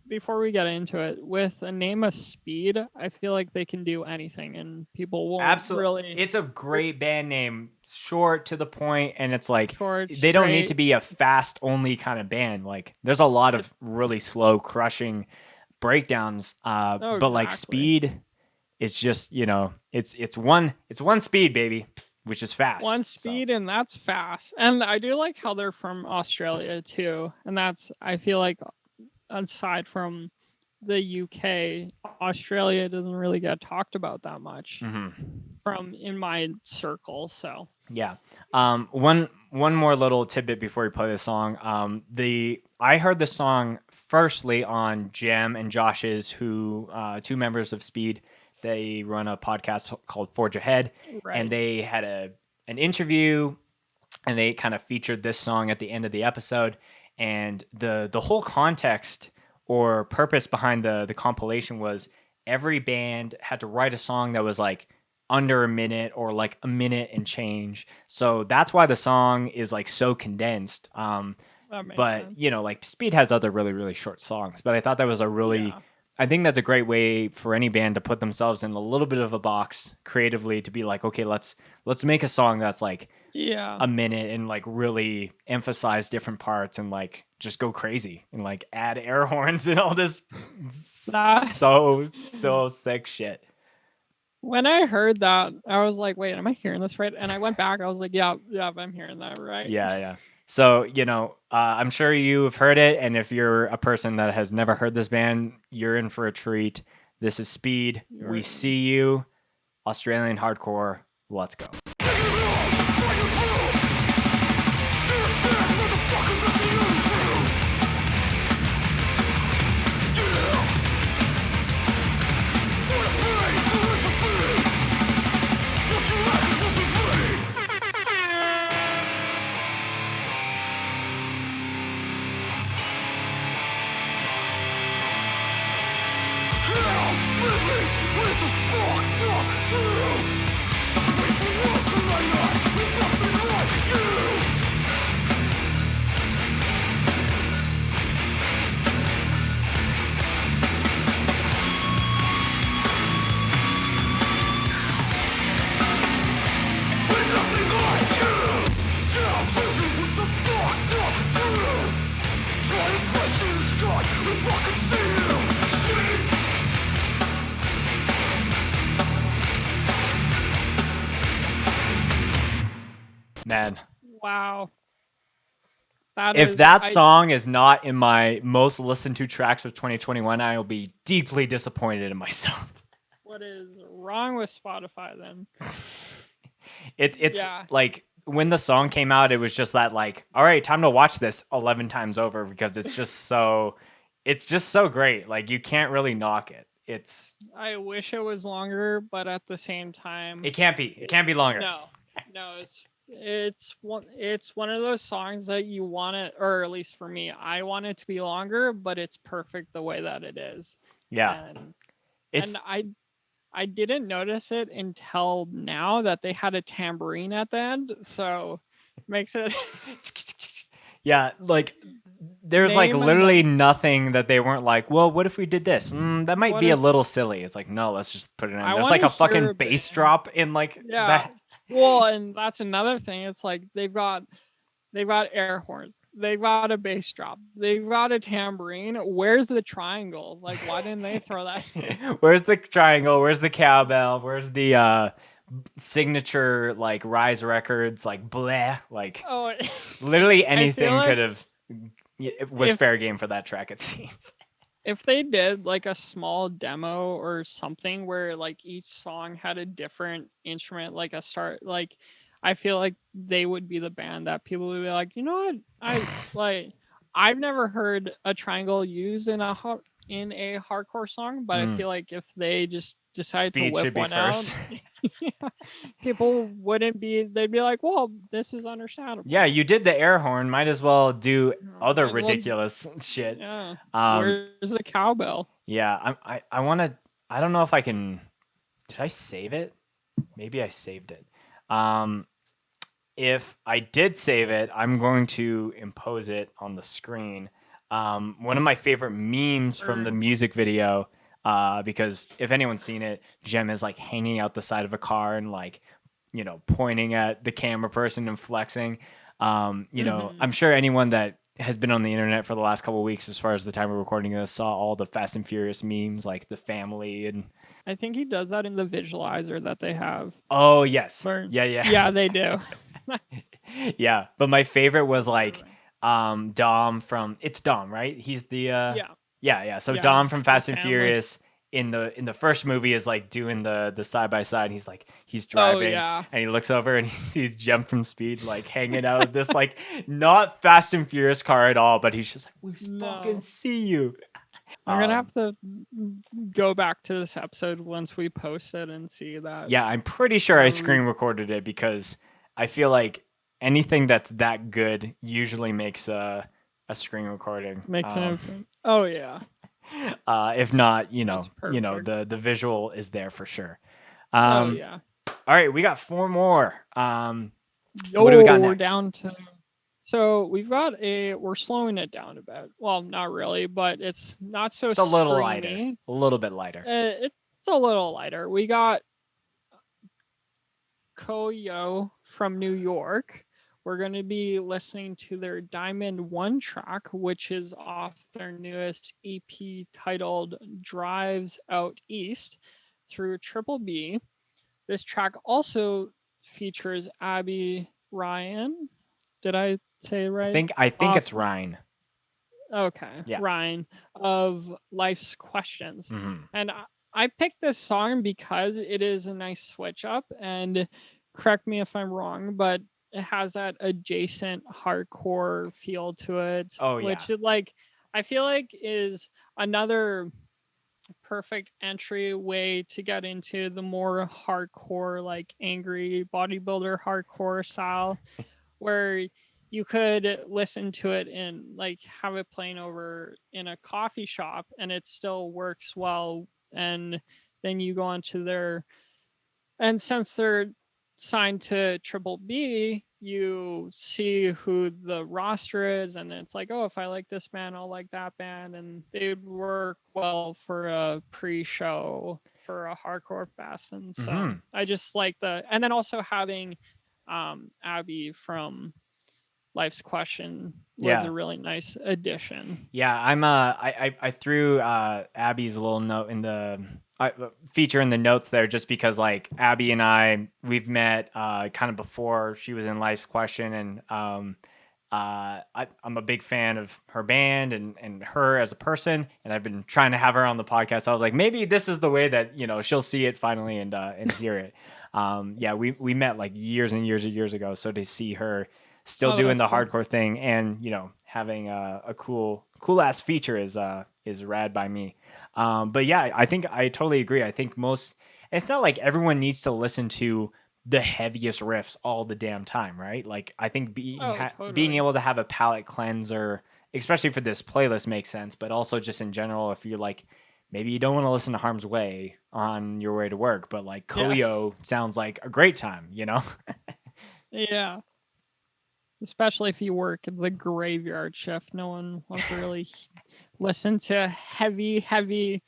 Speaker 3: Before we get into it, with a name of Speed, I feel like they can do anything, and people won't
Speaker 2: absolutely. It's a great band name, short to the point, and it's like they don't need to be a fast only kind of band. Like there's a lot of really slow, crushing breakdowns, but like Speed, it's just it's one speed, baby. Which is fast.
Speaker 3: One speed, and that's fast. And I do like how they're from Australia too. And I feel like aside from the UK, Australia doesn't really get talked about that much from in my circle. So
Speaker 2: yeah. One more little tidbit before we play this song. I heard the song firstly on Jem and Josh's, who 2 members of Speed. They run a podcast called Forge Ahead, and they had an interview, and they kind of featured this song at the end of the episode. And the whole context or purpose behind the compilation was every band had to write a song that was like under a minute or like a minute and change. So that's why the song is like so condensed.
Speaker 3: That makes
Speaker 2: But
Speaker 3: sense.
Speaker 2: you know, like Speed has other really really short songs. But I thought that was a really,
Speaker 3: Yeah.
Speaker 2: I think that's a great way for any band to put themselves in a little bit of a box creatively to be like, okay, let's make a song that's like
Speaker 3: Yeah.
Speaker 2: a minute and like really emphasize different parts and like just go crazy and like add air horns and all this
Speaker 3: That-
Speaker 2: so sick shit.
Speaker 3: When I heard that, I was like, wait, am I hearing this right? And I went back, I was like, yeah, I'm hearing that right.
Speaker 2: Yeah. So, you know, I'm sure you've heard it. And if you're a person that has never heard this band, you're in for a treat. This is Speed. We see you. Australian hardcore. Let's go. Man,
Speaker 3: Wow.
Speaker 2: if that song is not in my most listened to tracks of 2021, I will be deeply disappointed in myself.
Speaker 3: What is wrong with Spotify then?
Speaker 2: It's like when the song came out, it was just that like, all right, time to watch this 11 times over because it's just so great. Like you can't really knock it.
Speaker 3: I wish it was longer, but at the same time,
Speaker 2: it can't be. It can't be longer.
Speaker 3: No, it's one of those songs that you want it, or at least for me, I want it to be longer, but it's perfect the way that it is.
Speaker 2: Yeah.
Speaker 3: And I didn't notice it until now that they had a tambourine at the end, so makes it
Speaker 2: yeah, like there's like literally nothing that they weren't like, well, what if we did this? That might be a little silly. It's like, no, let's just put it in. There's like a fucking bass drop in like that.
Speaker 3: Well, and that's another thing. It's like they've got air horns, they've got a bass drop, they've got a tambourine. Where's the triangle? Like, why didn't they throw that?
Speaker 2: Where's the triangle? Where's the cowbell? Where's the signature like Rise Records like bleh? Like literally anything could have. It was fair game for that track, it seems.
Speaker 3: If they did like a small demo or something where like each song had a different instrument, like a start, like I feel like they would be the band that people would be like, you know what, I've never heard a triangle used in a hardcore song, but I feel like if they just decide to whip one out, people wouldn't be. They'd be like, well, this is understandable.
Speaker 2: Yeah, you did the air horn. Might as well do other ridiculous shit.
Speaker 3: Yeah. Where's the cowbell?
Speaker 2: Yeah, I want to. I don't know if I can. Did I save it? Maybe I saved it. If I did save it, I'm going to impose it on the screen. One of my favorite memes from the music video, because if anyone's seen it, Jem is like hanging out the side of a car and like, you know, pointing at the camera person and flexing. You know, I'm sure anyone that has been on the internet for the last couple of weeks, as far as the time we're recording this, saw all the Fast and Furious memes, like the family and.
Speaker 3: I think he does that in the visualizer that they have.
Speaker 2: Oh yes, yeah,
Speaker 3: they do.
Speaker 2: Yeah, but my favorite was like Dom from It's Dom, right? He's the yeah. So Dom from Fast and Furious in the first movie is like doing the side by side. He's driving and he looks over and he sees Jem from Speed like hanging out with this like not Fast and Furious car at all, but he's just like, we fucking see you.
Speaker 3: I'm gonna have to go back to this episode once we post it and see that.
Speaker 2: Yeah, I'm pretty sure I screen recorded it because I feel like anything that's that good usually makes a screen recording.
Speaker 3: Makes an oh yeah.
Speaker 2: If not,
Speaker 3: That's perfect.
Speaker 2: the visual is there for sure.
Speaker 3: Oh yeah.
Speaker 2: All right, we got 4 more. What do we got
Speaker 3: Yo, we're
Speaker 2: next?
Speaker 3: down to. So we're slowing it down a bit. Well, not really, but it's not so
Speaker 2: It's a little lighter,
Speaker 3: screamy.
Speaker 2: a little bit lighter.
Speaker 3: It's a little lighter. We got KOYO from New York. We're going to be listening to their Diamond 1 track, which is off their newest EP titled Drives Out East through Triple B. This track also features Abby Ryan. Did I say it right?
Speaker 2: I think it's Ryan.
Speaker 3: Okay,
Speaker 2: Yeah.
Speaker 3: Ryan of Life's Questions.
Speaker 2: Mm-hmm.
Speaker 3: And I picked this song because it is a nice switch up, and correct me if I'm wrong, but it has that adjacent hardcore feel to it.
Speaker 2: Oh, yeah.
Speaker 3: Which I feel like is another perfect entryway to get into the more hardcore, like angry bodybuilder hardcore style, where you could listen to it and like have it playing over in a coffee shop and it still works well. And then you go on to and since they're signed to Triple B, you see who the roster is, and it's like, oh, if I like this band, I'll like that band, and they would work well for a pre-show for a hardcore fest. And so I just like and then also having Abby from Life's Question was a really nice addition.
Speaker 2: Yeah, I threw Abby's little note in the feature in the notes there just because like Abby and we've met kind of before she was in Life's Question, and I'm a big fan of her band and her as a person, and I've been trying to have her on the podcast. I was like, maybe this is the way that she'll see it finally and hear it. Yeah, we met like years and years ago, so to see her still doing the hardcore thing and having a cool ass feature is rad by me. But yeah, I think I totally agree. I think it's not like everyone needs to listen to the heaviest riffs all the damn time, right? Like I think being able to have a palate cleanser, especially for this playlist, makes sense. But also just in general, if you're like, maybe you don't want to listen to Harm's Way on your way to work, but like KOYO sounds like a great time,
Speaker 3: Yeah. Especially if you work the graveyard shift. No one wants to really listen to heavy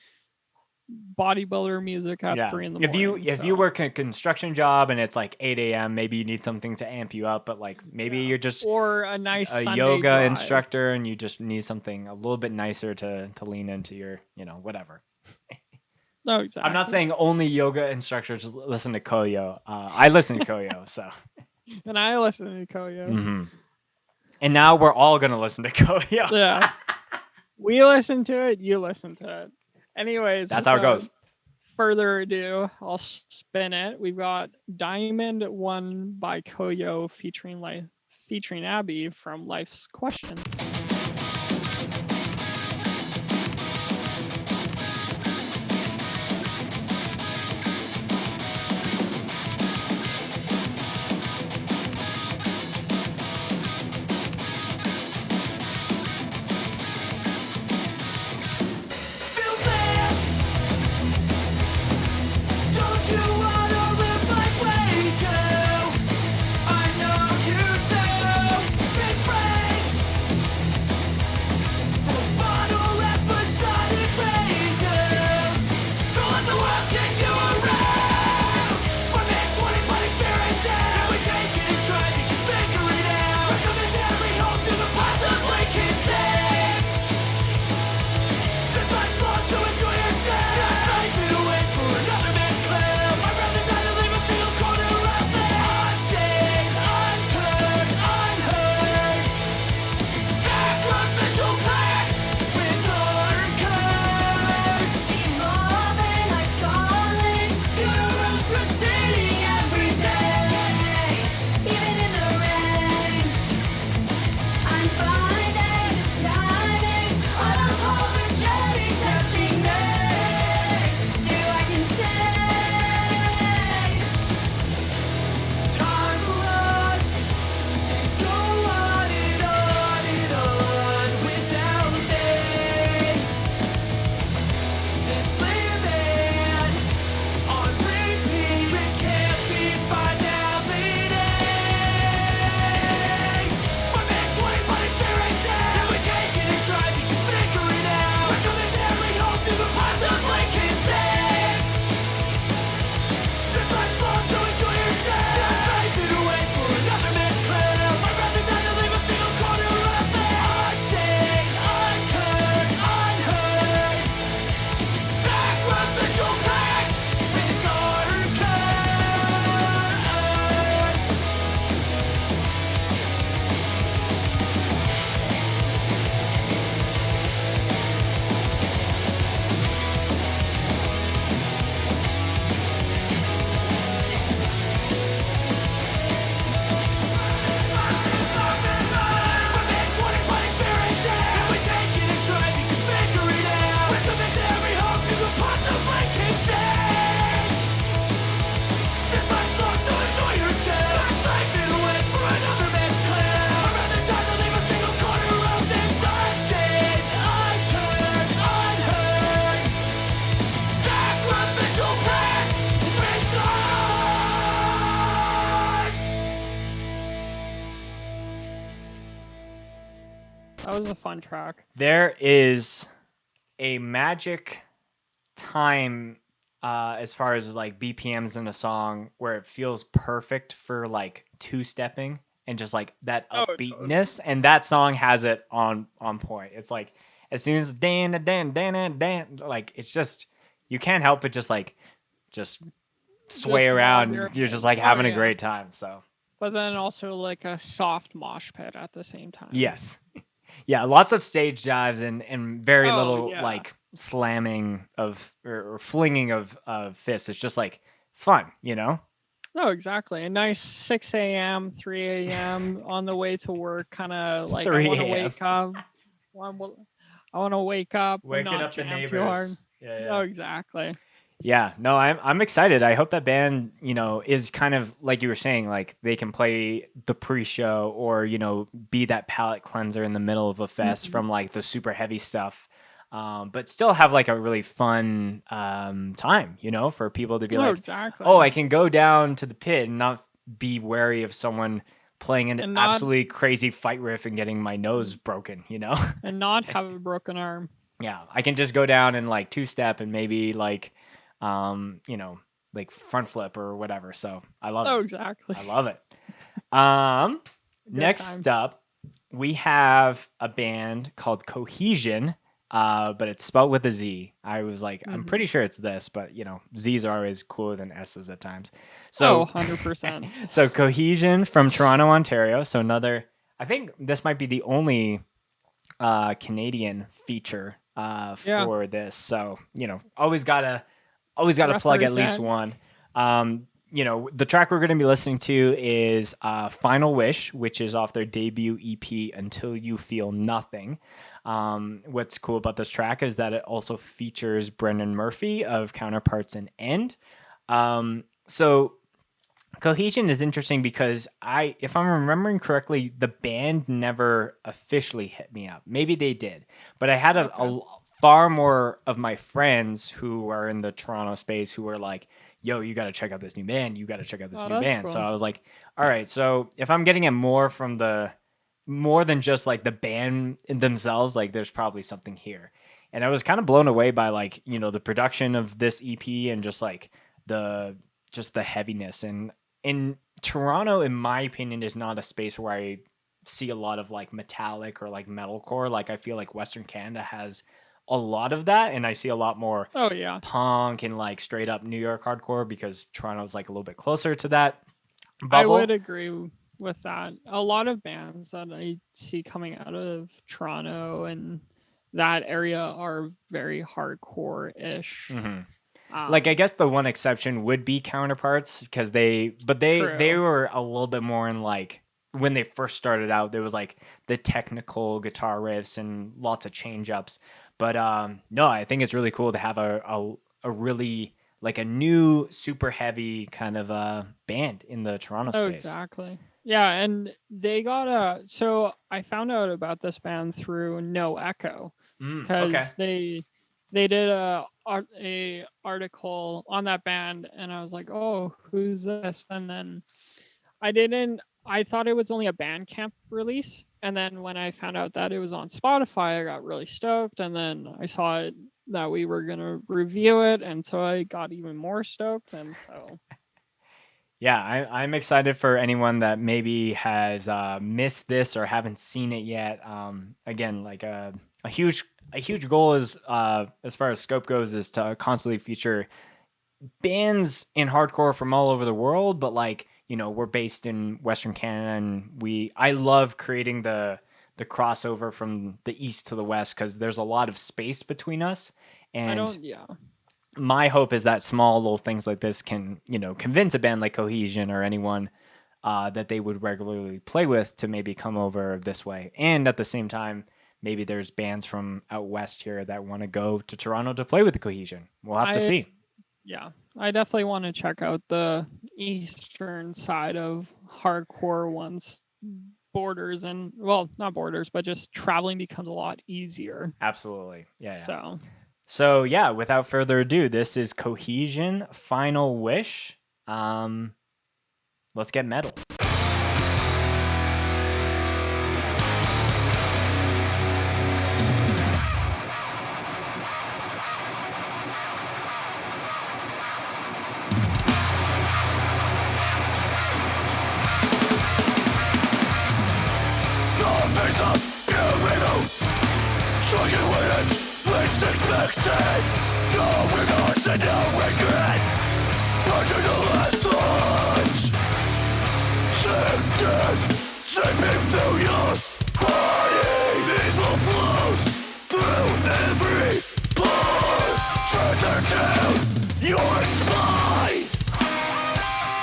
Speaker 3: bodybuilder music at 3 a.m.
Speaker 2: If you work a construction job and it's like 8 a.m., maybe you need something to amp you up, but like maybe you're just
Speaker 3: or a nice Sunday
Speaker 2: yoga
Speaker 3: drive.
Speaker 2: Instructor and you just need something a little bit nicer to lean into your, whatever.
Speaker 3: No, exactly.
Speaker 2: I'm not saying only yoga instructors listen to KOYO. I listen to KOYO, so.
Speaker 3: And I listen to KOYO.
Speaker 2: Mm-hmm. And now we're all going to listen to KOYO.
Speaker 3: Yeah. We listen to it. You listen to it. Anyways.
Speaker 2: That's how it goes.
Speaker 3: Further ado, I'll spin it. We've got Diamond 1 by KOYO featuring Abby from Life's Question. That was a fun track.
Speaker 2: There is a magic time as far as like BPMs in a song where it feels perfect for like two-stepping and just like that upbeatness, and that song has it on point. It's like as soon as dan, like it's just you can't help but just sway
Speaker 3: Just
Speaker 2: around.
Speaker 3: bob your
Speaker 2: You're just
Speaker 3: head.
Speaker 2: like
Speaker 3: Oh,
Speaker 2: having a
Speaker 3: yeah.
Speaker 2: great time. So
Speaker 3: But then also like a soft mosh pit at the same time.
Speaker 2: yes. Yeah, lots of stage dives and very
Speaker 3: Oh,
Speaker 2: little
Speaker 3: yeah.
Speaker 2: like slamming of or flinging of fists. It's just like fun, you know?
Speaker 3: No, exactly. A nice 6 a.m., 3 a.m. on the way to work, kind of like I
Speaker 2: 3
Speaker 3: want to
Speaker 2: a.m..
Speaker 3: wake up. I want to wake up, and
Speaker 2: Waking
Speaker 3: not
Speaker 2: up the
Speaker 3: jam too hard.
Speaker 2: neighbors. Yeah,
Speaker 3: Oh,
Speaker 2: yeah.
Speaker 3: exactly.
Speaker 2: Yeah, no, I'm excited. I hope that band, you know, is kind of like you were saying, like they can play the pre-show or, you know, be that palate cleanser in the middle of a fest
Speaker 3: Mhm.
Speaker 2: from like the super heavy stuff. But still have like a really fun time, you know, for people to be
Speaker 3: Oh,
Speaker 2: like,
Speaker 3: exactly.
Speaker 2: oh, I can go down to the pit and not be wary of someone playing an
Speaker 3: And not-
Speaker 2: absolutely crazy fight riff and getting my nose broken, you know?
Speaker 3: And not have a broken arm.
Speaker 2: Yeah, I can just go down and like two-step and maybe like, you know, like front flip or whatever. So I love
Speaker 3: Oh,
Speaker 2: it.
Speaker 3: exactly.
Speaker 2: I love it.
Speaker 3: Good
Speaker 2: Next
Speaker 3: time.
Speaker 2: up, we have a band called Cohesion, but it's spelled with a Z. I was like, I'm
Speaker 3: Mhm.
Speaker 2: pretty sure it's this, but you know, Z's are always cooler than S's at times.
Speaker 3: Oh,
Speaker 2: So,
Speaker 3: 100%.
Speaker 2: so Cohesion from Toronto, Ontario. So another, I think this might be the only Canadian feature for this. So, you know, always gotta plug at least
Speaker 3: Represent.
Speaker 2: one. You know, the track we're going to be listening to is Final Wish, which is off their debut EP, Until You Feel Nothing. What's cool about this track is that it also features Brendan Murphy of Counterparts and End. So Cohesion is interesting because if I'm remembering correctly, the band never officially hit me up. Maybe they did, but I had a far more of my friends who are in the Toronto space who were like, yo, you got to check out this new band. You got to check out this new band.
Speaker 3: Cool.
Speaker 2: So I was like, all right. So if I'm getting it more than just like the band in themselves, like there's probably something here. And I was kind of blown away by like, you know, the production of this EP and just like the heaviness. And in Toronto, in my opinion, is not a space where I see a lot of like metallic or like metalcore. Like I feel like Western Canada has a lot of that, and I see a lot more punk and like straight up New York hardcore because Toronto's like a little bit closer to that bubble.
Speaker 3: I would agree with that. A lot of bands that I see coming out of Toronto and that area are very hardcore-ish.
Speaker 2: Mm-hmm. Like I guess the one exception would be Counterparts because they were a little bit more in like when they first started out, there was like the technical guitar riffs and lots of change ups. But no, I think it's really cool to have a really like a new super heavy kind of band in the Toronto space.
Speaker 3: Oh, exactly. Yeah, and they got so I found out about this band through No Echo because they did a article on that band, and I was like, oh, who's this? And then I thought it was only a Bandcamp release, and then when I found out that it was on Spotify, I got really stoked, and then I saw it that we were gonna review it, and so I got even more stoked, and so.
Speaker 2: Yeah, I'm excited for anyone that maybe has missed this or haven't seen it yet. Again, like a huge goal is as far as scope goes is to constantly feature bands in hardcore from all over the world, but like, you know, we're based in Western Canada, and I love creating the crossover from the east to the west because there's a lot of space between us. And my hope is that small little things like this can, you know, convince a band like Cohesion or anyone that they would regularly play with to maybe come over this way. And at the same time, maybe there's bands from out west here that want to go to Toronto to play with the Cohesion. We'll have to see.
Speaker 3: Yeah, I definitely want to check out the eastern side of hardcore once borders and, well, not borders, but just traveling becomes a lot easier.
Speaker 2: Absolutely. Yeah.
Speaker 3: So
Speaker 2: yeah, without further ado, this is Cohesion, Final Wish. Let's get metal.
Speaker 1: Affected, no remorse and no regret. Until the last thoughts. Sickness seeping through your body. Evil flows through every pore. Further down your spine,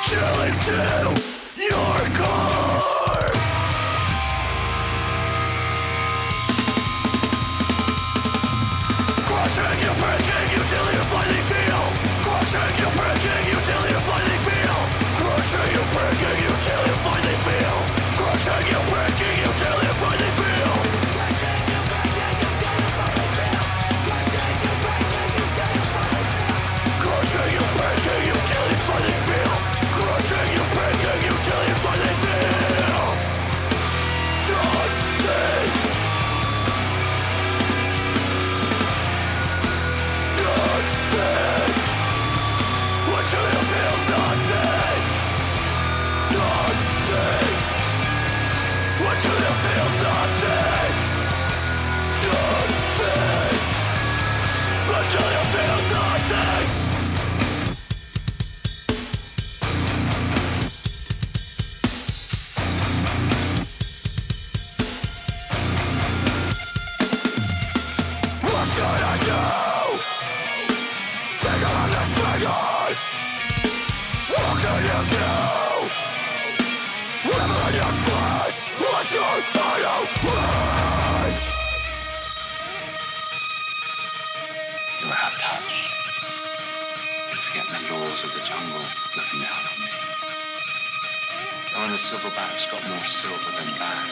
Speaker 1: chilling to your core. Crushing you, breaking you till you finally feel. Crushing you, breaking you till you finally feel. Crushing you, breaking you till you finally feel. Crushing you, breaking you till you finally feel. Crushing you, breaking you till you finally feel. Crushing you, breaking you till you finally feel. Crushing you, breaking you till you finally feel. Crushing you, breaking you till you finally feel. Nothing. Nothing. Until you feel nothing. Nothing. Until you feel nothing. Nothing. Until you feel nothing. What should I do? Finger on the trigger. What can you do? Live in your flesh. What's your final wish?
Speaker 4: You're out of touch. You forget the laws of the jungle looking down on me. And when the silverback's got more silver than black,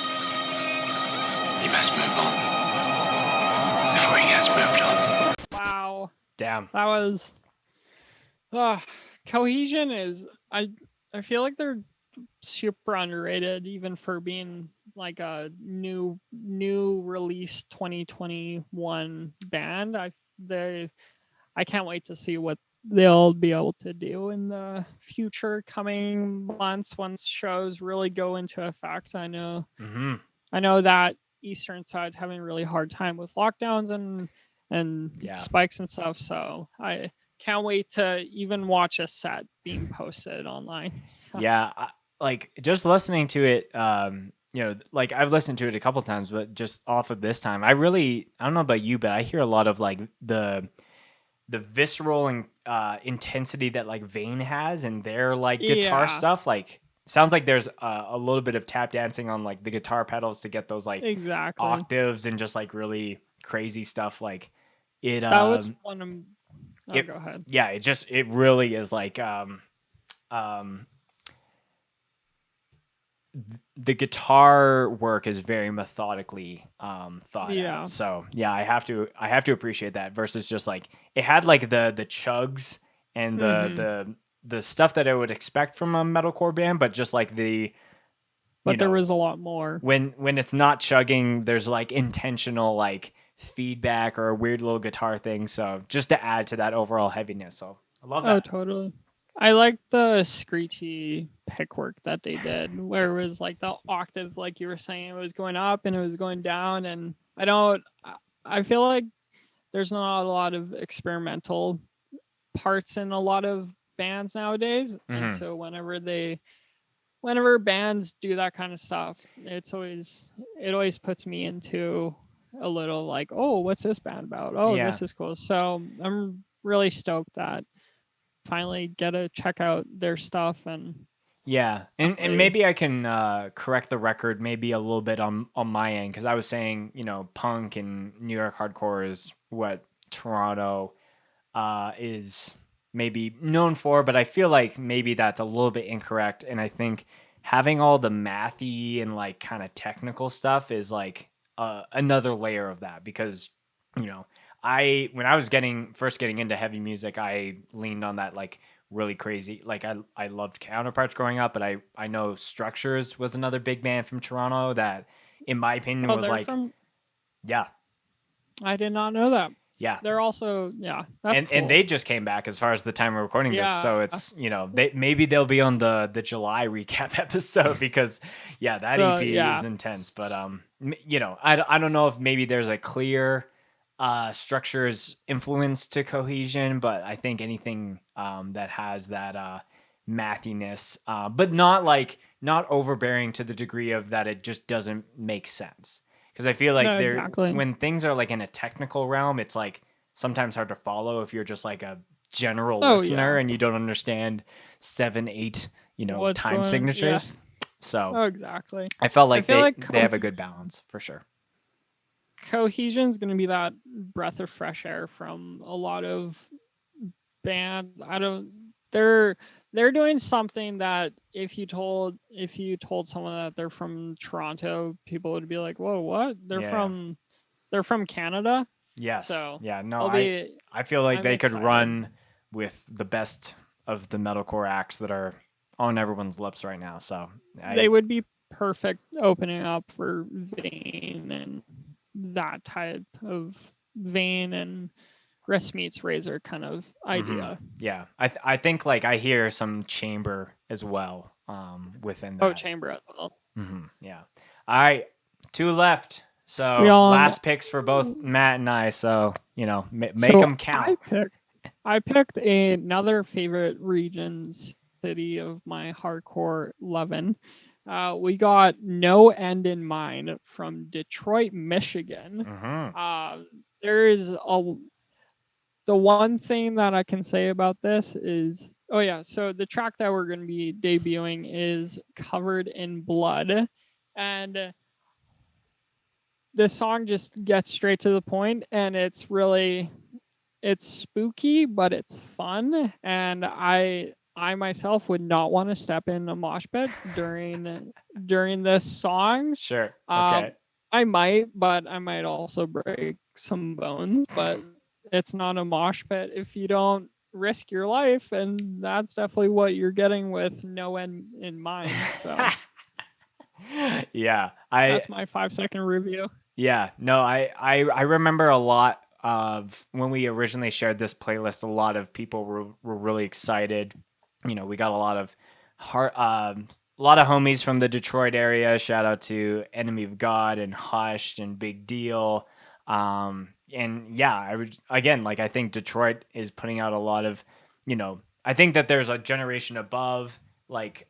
Speaker 4: you best move on before he gets moved on.
Speaker 3: Wow.
Speaker 2: Damn.
Speaker 3: That was Cohesion is I feel like they're super underrated even for being like a new release 2021 band. I can't wait to see what they'll be able to do in the future coming months once shows really go into effect. I know that Eastern side's having a really hard time with lockdowns and spikes and stuff, so I can't wait to even watch a set being posted online.
Speaker 2: Yeah, like just listening to it, like I've listened to it a couple times, but just off of this time, I don't know about you, but I hear a lot of like the visceral and intensity that like Vane has in their like guitar stuff. Like sounds like there's a little bit of tap dancing on like the guitar pedals to get those like octaves and just like really crazy stuff. Like it
Speaker 3: that was one of go ahead.
Speaker 2: Yeah, it really is like the guitar work is very methodically thought out. So yeah, I have to appreciate that versus just like it had like the chugs and the stuff that I would expect from a metalcore band, but just like there
Speaker 3: was a lot more.
Speaker 2: When it's not chugging, there's like intentional like feedback or a weird little guitar thing. So just to add to that overall heaviness. So I love that.
Speaker 3: Oh, totally. I like the screechy pick work that they did, where it was like the octave, like you were saying, it was going up and it was going down. And I feel like there's not a lot of experimental parts in a lot of bands nowadays. And so whenever bands do that kind of stuff, it always puts me into a little like, oh, what's this band about? Oh, this is cool. So I'm really stoked that finally get to check out their stuff. And
Speaker 2: and maybe I can correct the record maybe a little bit on my end, because I was saying punk and New York hardcore is what Toronto is maybe known for, but I feel like maybe that's a little bit incorrect. And I think having all the mathy and like kind of technical stuff is like another layer of that, because when I was first getting into heavy music, I leaned on that like really crazy, like I loved Counterparts growing up, but I know Structures was another big band from Toronto that in my opinion was like
Speaker 3: I did not know that.
Speaker 2: Yeah,
Speaker 3: they're also that's cool.
Speaker 2: And they just came back as far as the time we're recording this, so it's maybe they'll be on the July recap episode, because that EP is intense. But I don't know if maybe there's a clear structures influence to cohesion, but I think anything that has that mathiness, but not overbearing to the degree of that it just doesn't make sense. Because I feel like
Speaker 3: No, exactly.
Speaker 2: when things are like in a technical realm, it's like sometimes hard to follow if you're just like a general listener and you don't understand 7, 8, time signatures. So
Speaker 3: exactly.
Speaker 2: I felt like they have a good balance for sure.
Speaker 3: Cohesion is going to be that breath of fresh air from a lot of bands. They're doing something that if you told someone that they're from Toronto, people would be like, "Whoa, what? They're from Canada?"
Speaker 2: Yes.
Speaker 3: So
Speaker 2: yeah, no, I feel like they could run with the best of the metalcore acts that are on everyone's lips right now. So
Speaker 3: they would be perfect opening up for Vane and that type of Vane and wrist meets razor kind of idea.
Speaker 2: Yeah, I think like I hear some chamber as well within that.
Speaker 3: Chamber as well.
Speaker 2: Yeah. All right, 2 left. So last picks for both Matt and I. So make them count.
Speaker 3: I picked another favorite regions city of my hardcore lovin'. We got No End in Mind from Detroit, Michigan. There is the one thing that I can say about this is, so the track that we're going to be debuting is Covered in Blood, and the song just gets straight to the point, and it's spooky, but it's fun, and I myself would not want to step in a mosh pit during this song.
Speaker 2: Sure. Okay.
Speaker 3: I might, but I might also break some bones, but it's not a mosh pit if you don't risk your life, and that's definitely what you're getting with No End in Mind. So
Speaker 2: yeah,
Speaker 3: that's my 5-second review.
Speaker 2: Yeah, no, I remember a lot of when we originally shared this playlist. A lot of people were really excited. We got a lot of homies from the Detroit area. Shout out to Enemy of God and Hushed and Big Deal. And yeah, I think Detroit is putting out a lot of, I think that there's a generation above like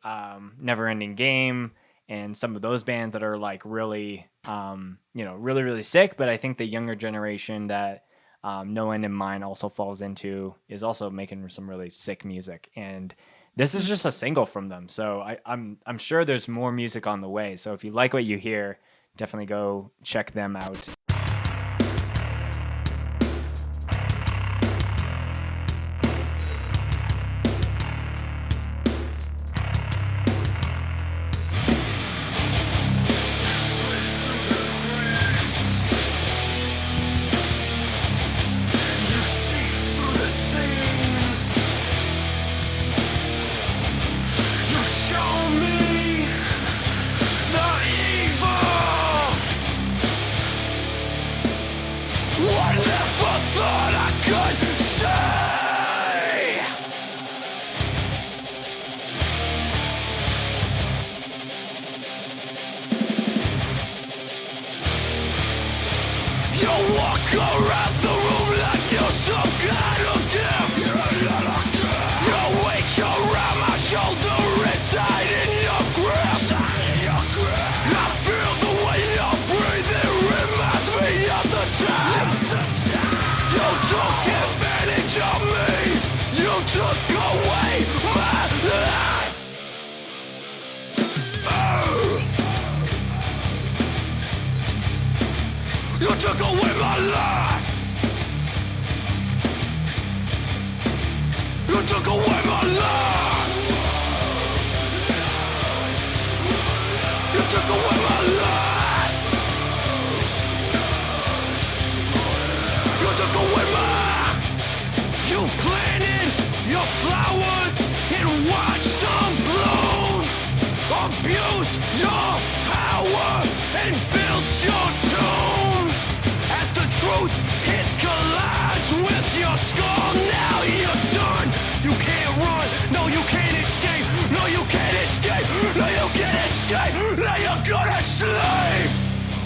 Speaker 2: Never Ending Game and some of those bands that are like really, really, really sick. But I think the younger generation that No End in Mind also falls into is also making some really sick music. And this is just a single from them. So I'm sure there's more music on the way. So if you like what you hear, definitely go check them out.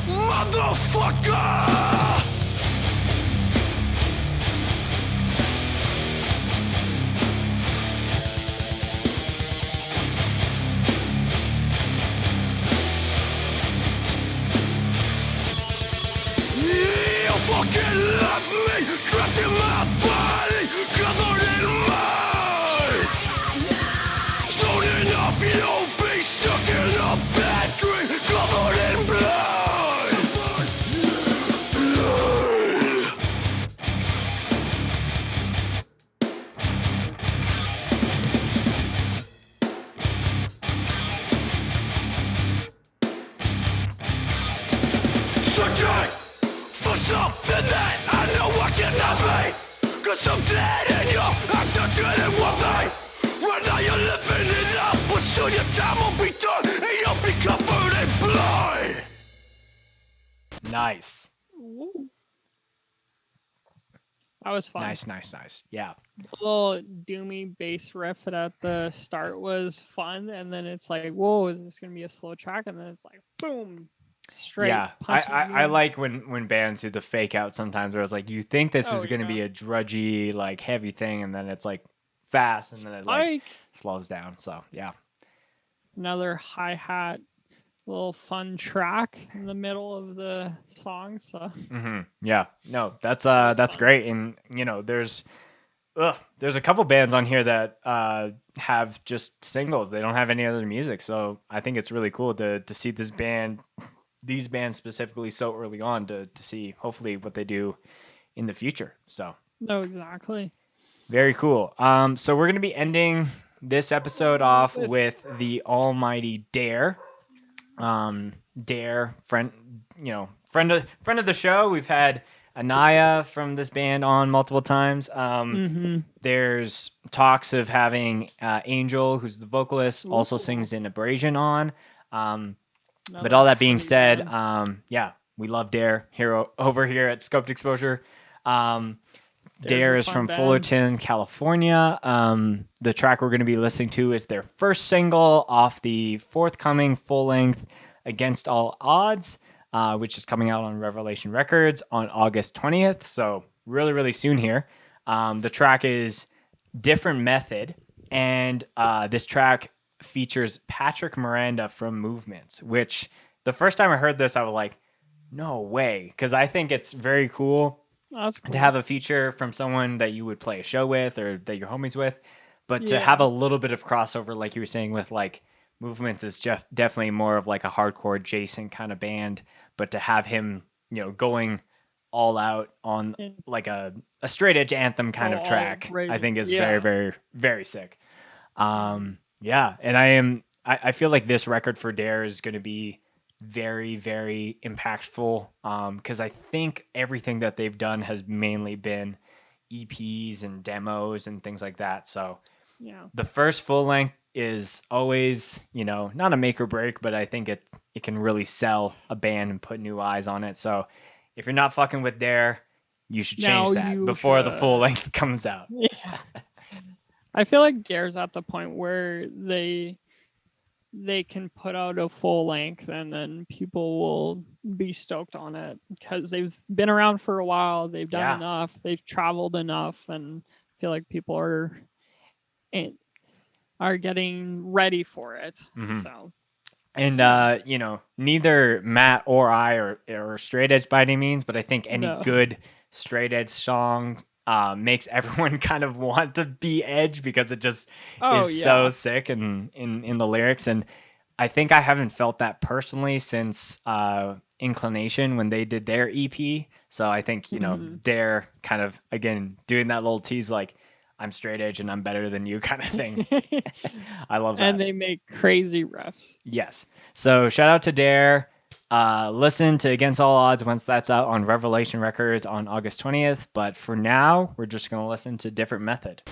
Speaker 1: Motherfucker! trapped in my body, covered in mud. Soon enough, you'll be stuck in a battery, covered in blood. Searching for something that I know I cannot be, 'cause I'm dead and you're after getting one thing. Right now you're living it up, but soon your time will be done and you'll be covered in blood.
Speaker 2: Nice.
Speaker 3: Ooh. That was fun.
Speaker 2: Nice. Yeah.
Speaker 3: The little doomy bass riff at the start was fun, and then it's like, whoa, is this gonna be a slow track? And then it's like, boom, straight.
Speaker 2: Yeah,
Speaker 3: punches
Speaker 2: I
Speaker 3: you.
Speaker 2: like when bands do the fake out sometimes where it's like you think this is going to be a drudgy, like heavy thing, and then it's like fast, and then it like slows down. So yeah.
Speaker 3: Another hi-hat, little fun track in the middle of the song. So
Speaker 2: Yeah, no, that's great. And you know, there's a couple bands on here that have just singles. They don't have any other music. So I think it's really cool to see these bands specifically so early on to see hopefully what they do in the future. So
Speaker 3: no, exactly.
Speaker 2: very cool. So we're gonna be ending this episode off with the almighty Dare. Dare, friend of the show. We've had Anaya from this band on multiple times. There's talks of having Angel, who's the vocalist, also sings in Abrasion on. But all that being said, yeah, we love Dare over here at Scoped Exposure. Dare is from Fullerton, California. The track we're going to be listening to is their first single off the forthcoming full-length Against All Odds, which is coming out on Revelation Records on August 20th. So really, really soon here. The track is Different Method, and this track features Patrick Miranda from Movements, which the first time I heard this, I was like, no way. Because I think it's very cool, to have a feature from someone that you would play a show with or that you're homies with. But to have a little bit of crossover, like you were saying, with like Movements is definitely more of like a hardcore Jason kind of band. But to have him, you know, going all out on like a straight edge anthem kind of track, I think is very, very, very sick. Yeah, and I feel like this record for Dare is going to be very, very impactful, because I think everything that they've done has mainly been EPs and demos and things like that. So the first full length is always, you know, not a make or break, but I think it can really sell a band and put new eyes on it. So if you're not fucking with Dare, you should change that before the full length comes out.
Speaker 3: Yeah. I feel like Dare's at the point where they can put out a full length and then people will be stoked on it because they've been around for a while. They've done enough. They've traveled enough, and I feel like people are getting ready for it. So. And
Speaker 2: you know, neither Matt or I are straight edge by any means, but I think any good straight edge song makes everyone kind of want to be edge because it just is so sick in the lyrics. And I think I haven't felt that personally since Inclination when they did their EP. So I think, you know, Dare kind of, again, doing that little tease like, I'm straight edge and I'm better than you kind of thing. I love that.
Speaker 3: And they make crazy riffs.
Speaker 2: Yes. So shout out to Dare. Listen to Against All Odds once that's out on Revelation Records on August 20th. But for now, we're just going to listen to Different Method.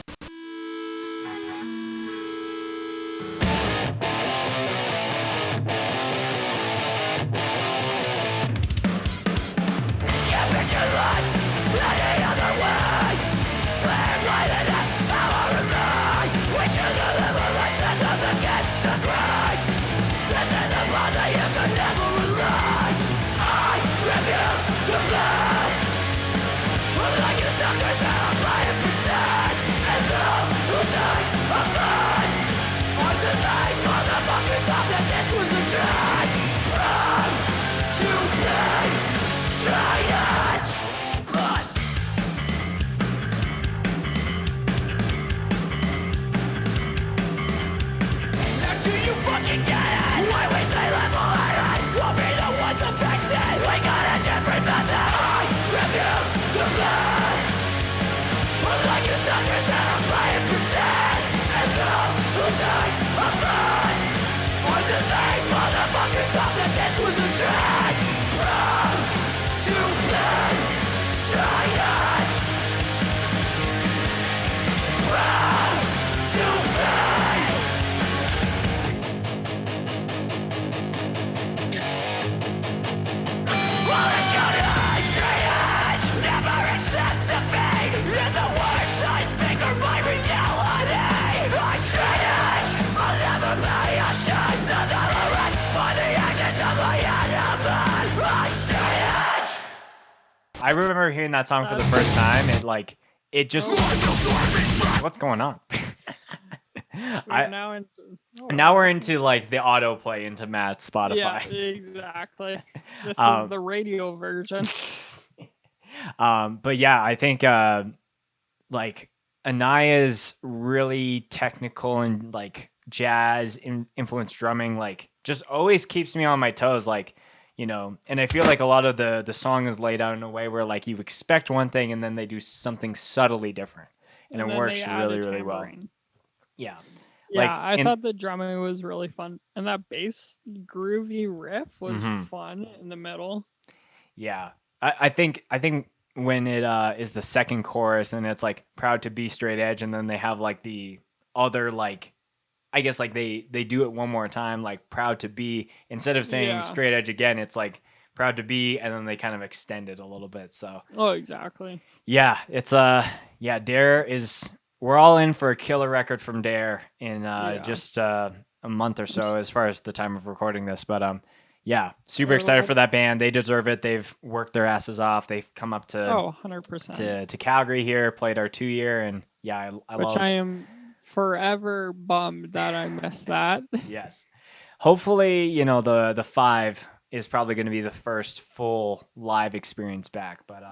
Speaker 1: Do you fucking get it? Why we say level-headed? We'll be the ones affected. We got a different method. I refuse to play. I'm like you suckers that are playing pretend. And those who take offense are the same motherfuckers thought that this was a trend. Proud to play science. Proud to play. All this counter straight edge never accepts defeat. In the words I speak are my reality. I'm straight edge, I'll never be ashamed. Not tolerant for the actions of my enemy. I'm straight edge.
Speaker 2: I remember hearing that song for the first time. It just what's going on? Now we're into like the autoplay into Matt's Spotify.
Speaker 3: Yeah, exactly. This is the radio version.
Speaker 2: But yeah, I think like Anaya's really technical and like jazz influenced drumming like just always keeps me on my toes, like, you know, and I feel like a lot of the song is laid out in a way where like you expect one thing and then they do something subtly different and it works really, really well. Yeah.
Speaker 3: Yeah, I thought the drumming was really fun. And that bass groovy riff was fun in the middle.
Speaker 2: Yeah. I think when it is the second chorus and it's like proud to be straight edge and then they have like the other like I guess like they do it one more time, like proud to be, instead of saying straight edge again, it's like proud to be, and then they kind of extend it a little bit. So
Speaker 3: exactly.
Speaker 2: Yeah, it's Dare is, we're all in for a killer record from Dare in just a month or so as far as the time of recording this. But super excited for that band. They deserve it. They've worked their asses off. They've come up to
Speaker 3: 100%
Speaker 2: to Calgary here, played our 2-year, and
Speaker 3: I am forever bummed that I missed that.
Speaker 2: Yes. Hopefully, you know, the 5 is probably going to be the first full live experience back. But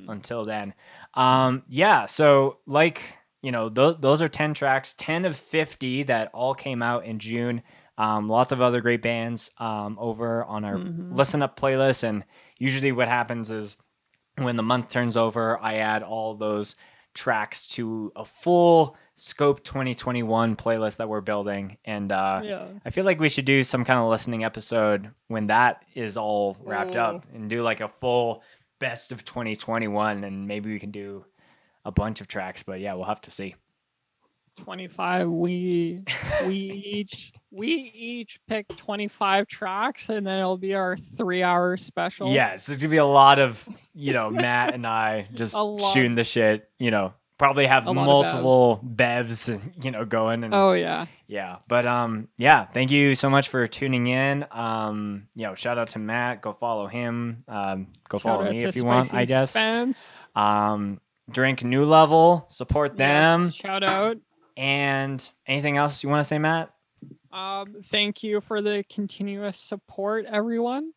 Speaker 2: until then, so like, you know, those are 10 tracks, 10 of 50 that all came out in June. Lots of other great bands over on our Listen Up playlist. And usually what happens is when the month turns over, I add all those tracks to a full Scope 2021 playlist that we're building. And I feel like we should do some kind of listening episode when that is all wrapped up and do like a full best of 2021. And maybe we can do a bunch of tracks, but yeah, we'll have to see.
Speaker 3: 25. We each pick 25 tracks, and then it'll be our 3-hour special.
Speaker 2: Yes, there's gonna be a lot of, you know, Matt and I just shooting the shit. You know, probably have multiple bevs, you know, going. And, but thank you so much for tuning in. Shout out to Matt. Go follow him. Go follow me if you want, I guess.
Speaker 3: Spence.
Speaker 2: Drink New Level. Support them.
Speaker 3: Yes, shout out.
Speaker 2: And anything else you want to say, Matt?
Speaker 3: Thank you for the continuous support, everyone.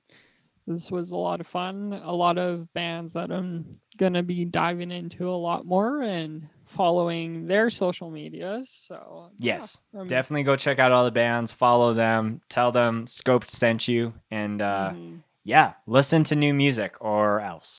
Speaker 3: This was a lot of fun. A lot of bands that I'm going to be diving into a lot more and following their social medias. So
Speaker 2: yes, definitely go check out all the bands, follow them, tell them Scoped sent you, and listen to new music or else.